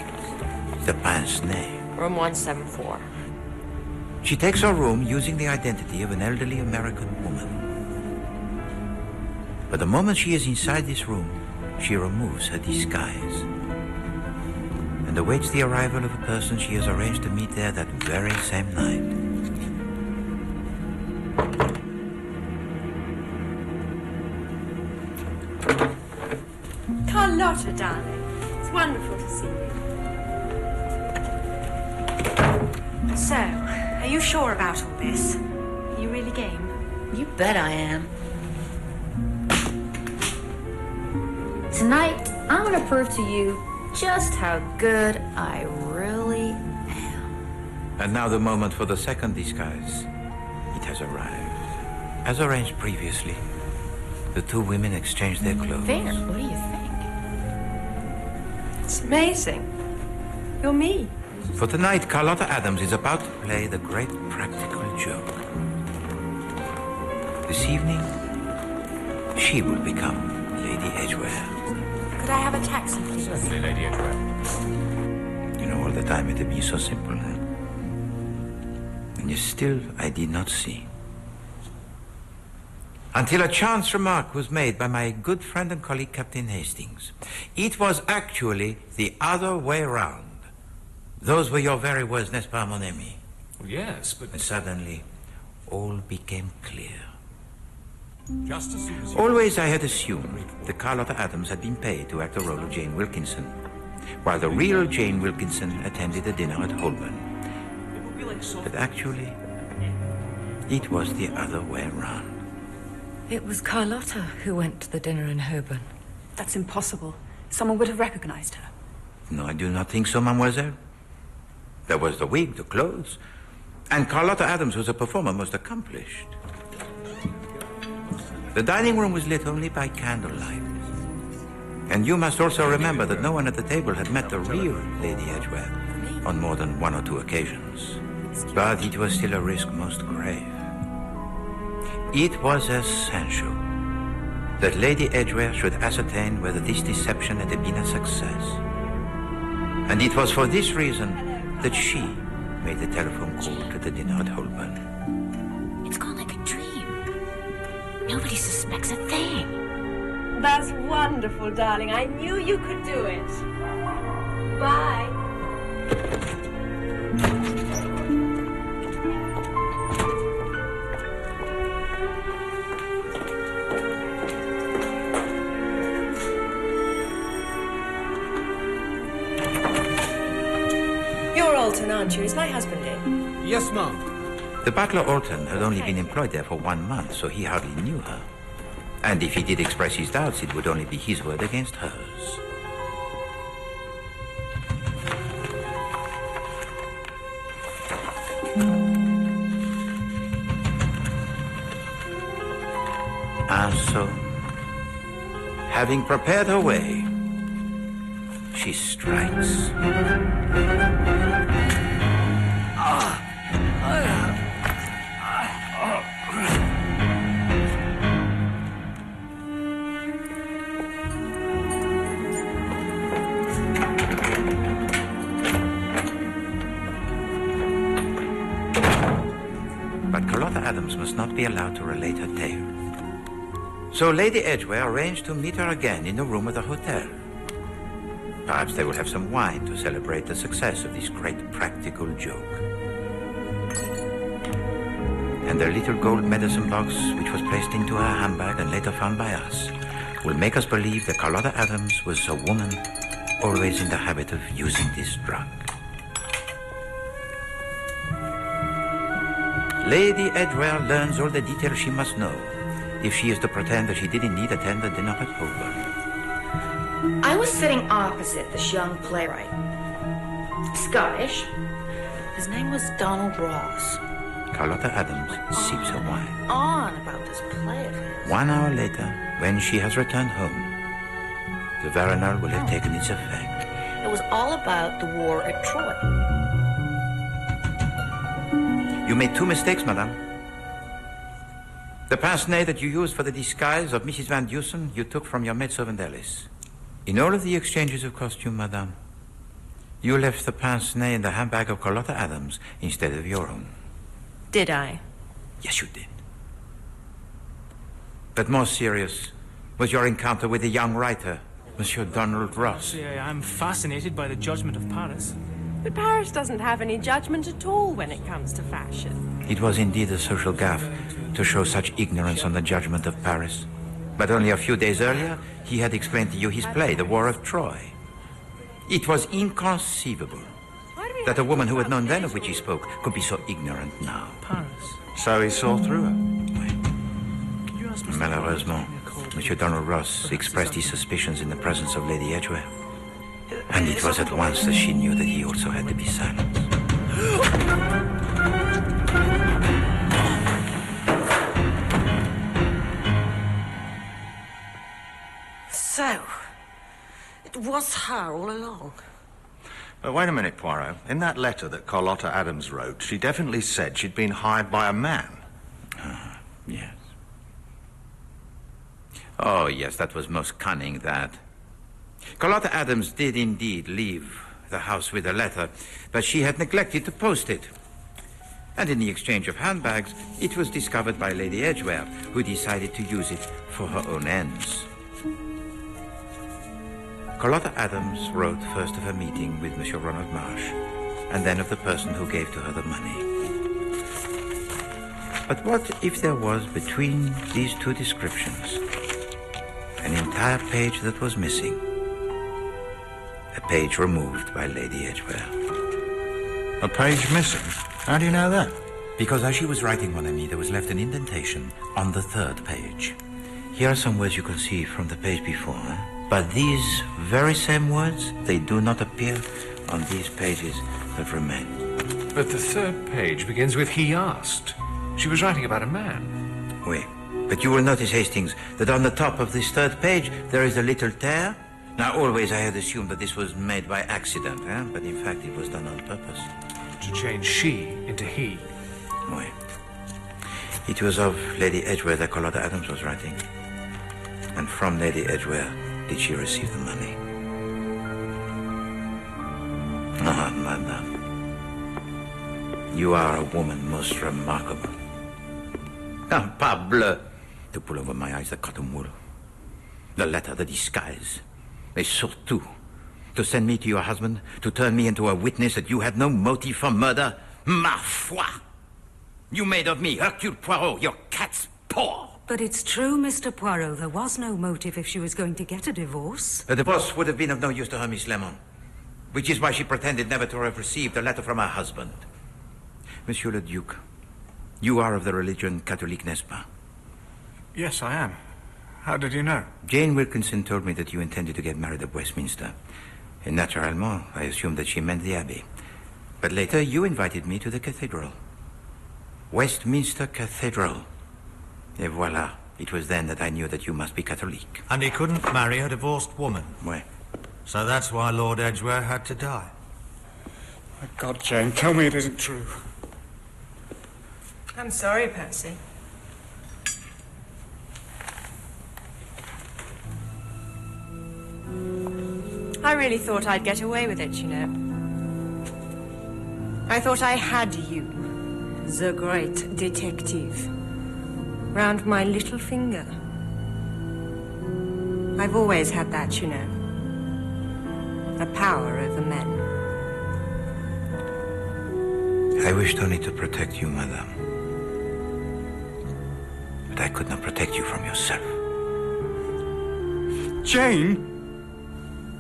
the pince-nez. Room 174. She takes her room using the identity of an elderly American woman. But the moment she is inside this room, she removes her disguise and awaits the arrival of a person she has arranged to meet there that very same night. Carlotta, darling. It's wonderful to see you. So, are you sure about all this? Are you really game? You bet I am. Tonight, I'm gonna prove to you just how good I really am. And now the moment for the second disguise. It has arrived. As arranged previously, the two women exchange their clothes. There, what do you think? It's amazing. You're me. For tonight, Carlotta Adams is about to play the great practical joke. This evening, she will become Lady Edgware. Could I have a taxi, please? Certainly, Lady Edgware. You know, all the time it had been so simple, huh? And yet still, I did not see. Until a chance remark was made by my good friend and colleague, Captain Hastings. It was actually the other way round. Those were your very words, n'est-ce pas, mon ami? Yes, but... And suddenly, all became clear. Just as soon as Always I had assumed that Carlotta Adams had been paid to act the role of Jane Wilkinson, while the real Jane Wilkinson attended a dinner at Holborn. But actually, it was the other way round. It was Carlotta who went to the dinner in Holborn. That's impossible. Someone would have recognized her. No, I do not think so, mademoiselle. There was the wig, the clothes, and Carlotta Adams was a performer most accomplished. The dining room was lit only by candlelight. And you must also remember that no one at the table had met the real Lady Edgware on more than one or two occasions. But it was still a risk most grave. It was essential that Lady Edgware should ascertain whether this deception had been a success. And it was for this reason that she made the telephone call to the dinner at Holborn. It's gone like a dream. Nobody suspects a thing. That's wonderful, darling. I knew you could do it. Bye. You're Alton, aren't you? Is my husband in? Yes, ma'am. The butler Alton had only been employed there for 1 month, so he hardly knew her. And if he did express his doubts, it would only be his word against hers. And so, having prepared her way, she strikes. But Carlotta Adams must not be allowed to relate her tale. So Lady Edgware arranged to meet her again in the room of the hotel. Perhaps they will have some wine to celebrate the success of this great practical joke. and the little gold medicine box which was placed into her handbag and later found by us will make us believe that Carlotta Adams was a woman always in the habit of using this drug. Lady Edgware learns all the details she must know if she is to pretend that she did indeed attend the dinner at Holborn. I was sitting opposite this young playwright. Scottish. His name was Donald Ross. Carlotta Adams sips her wine. On about this play of his. 1 hour later, when she has returned home, the veronal will have taken its effect. It was all about the war at Troy. You made 2 mistakes, madame. The pince-nez that you used for the disguise of Mrs. Van Dusen, you took from your maidservant Alice. In all of the exchanges of costume, madame, you left the pince-nez in the handbag of Carlotta Adams instead of your own. Did I? Yes, you did. But more serious was your encounter with the young writer, Monsieur Donald Ross. I'm fascinated by the judgment of Paris. But Paris doesn't have any judgment at all when it comes to fashion. It was indeed a social gaffe to show such ignorance on the judgment of Paris. But only a few days earlier, he had explained to you his play, The War of Troy. It was inconceivable that a woman who had known then of which he spoke could be so ignorant now. Paris. So he saw through her? Malheureusement, Monsieur Donald Ross expressed his suspicions in the presence of Lady Edgware. And it was at once that she knew that he also had to be silent. So, it was her all along. But wait a minute, Poirot. In that letter that Carlotta Adams wrote, she definitely said she'd been hired by a man. Yes. Oh, yes, that was most cunning, that. Carlotta Adams did indeed leave the house with a letter, but she had neglected to post it. And in the exchange of handbags, it was discovered by Lady Edgware, who decided to use it for her own ends. Carlotta Adams wrote first of her meeting with Monsieur Ronald Marsh, and then of the person who gave to her the money. But what if there was between these 2 descriptions an entire page that was missing? A page removed by Lady Edgware. A page missing? How do you know that? Because as she was writing mon ami, there was left an indentation on the 3rd page. Here are some words you can see from the page before. But these very same words, they do not appear on these pages that remain. But the 3rd page begins with "he asked." She was writing about a man. Oui. But you will notice, Hastings, that on the top of this 3rd page, there is a little tear. Now, always I had assumed that this was made by accident, but in fact it was done on purpose. To change she into he. Oui. It was of Lady Edgware that Carlotta Adams was writing. And from Lady Edgware did she receive the money. Ah, madame. You are a woman most remarkable. Ah, parbleu! To pull over my eyes the cotton wool. The letter, the disguise. Et surtout, to send me to your husband, to turn me into a witness that you had no motive for murder. Ma foi! You made of me Hercule Poirot, your cat's paw! But it's true, Mr. Poirot. There was no motive if she was going to get a divorce. A divorce would have been of no use to her, Miss Lemon. Which is why she pretended never to have received a letter from her husband. Monsieur le Duc, you are of the religion Catholique, n'est-ce pas? Yes, I am. How did you know? Jane Wilkinson told me that you intended to get married at Westminster. And naturellement, I assumed that she meant the Abbey. But later, you invited me to the cathedral. Westminster Cathedral. Et voilà. It was then that I knew that you must be Catholic. And he couldn't marry a divorced woman? Oui. So that's why Lord Edgware had to die? My God, Jane, tell me it isn't true. I'm sorry, Percy. I really thought I'd get away with it, you know. I thought I had you, the great detective, round my little finger. I've always had that, you know. A power over men. I wished only to protect you, madame. but I could not protect you from yourself. Jane!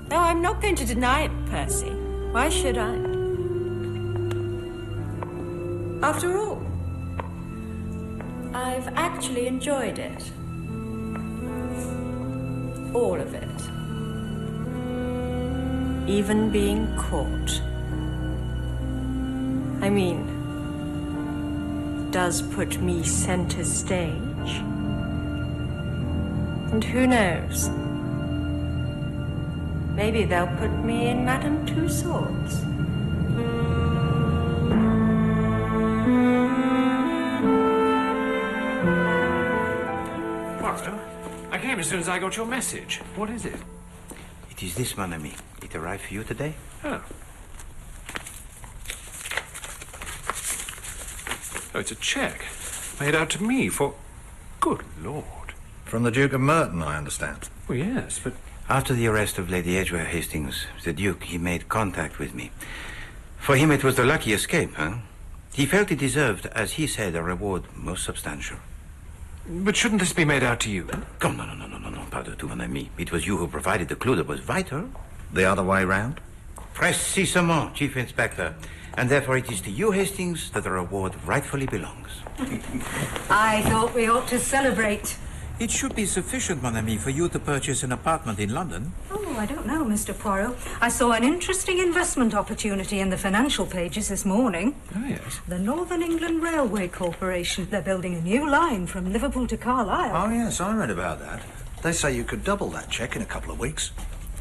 No, I'm not going to deny it, Percy. Why should I? After all, I've actually enjoyed it. All of it. Even being caught. I mean, it does put me center stage. And who knows? Maybe they'll put me in Madame Tussauds. Poirot, I came as soon as I got your message. What is it? It is this, mon ami. It arrived for you today? Oh. Oh, it's a cheque made out to me for... Good Lord. From the Duke of Merton, I understand. Well, yes, but... After the arrest of Lady Edgware Hastings, the Duke, he made contact with me. For him, it was the lucky escape, huh? He felt he deserved, as he said, a reward most substantial. But shouldn't this be made out to you? Come, no, pardon tout, mon ami. It was you who provided the clue that was vital. The other way round? Précisément, Chief Inspector. And therefore it is to you, Hastings, that the reward rightfully belongs. I thought we ought to celebrate. It should be sufficient, mon ami, for you to purchase an apartment in London. Oh, I don't know, Mr. Poirot. I saw an interesting investment opportunity in the financial pages this morning. Oh, yes. The Northern England Railway Corporation. They're building a new line from Liverpool to Carlisle. Oh, yes, I read about that. They say you could double that cheque in a couple of weeks.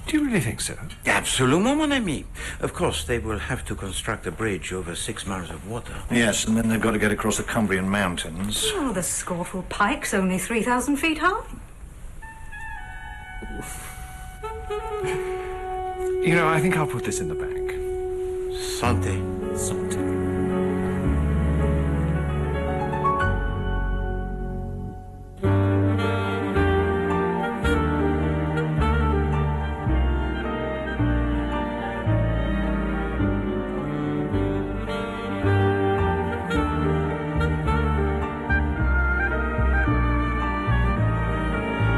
Do you really think so? Absolument, mon ami. Of course, they will have to construct a bridge over 6 miles of water. Yes, and then they've got to get across the Cumbrian Mountains. Oh, the Scorful Pike's only 3,000 feet high. You know, I think I'll put this in the bank. Santé. Santé.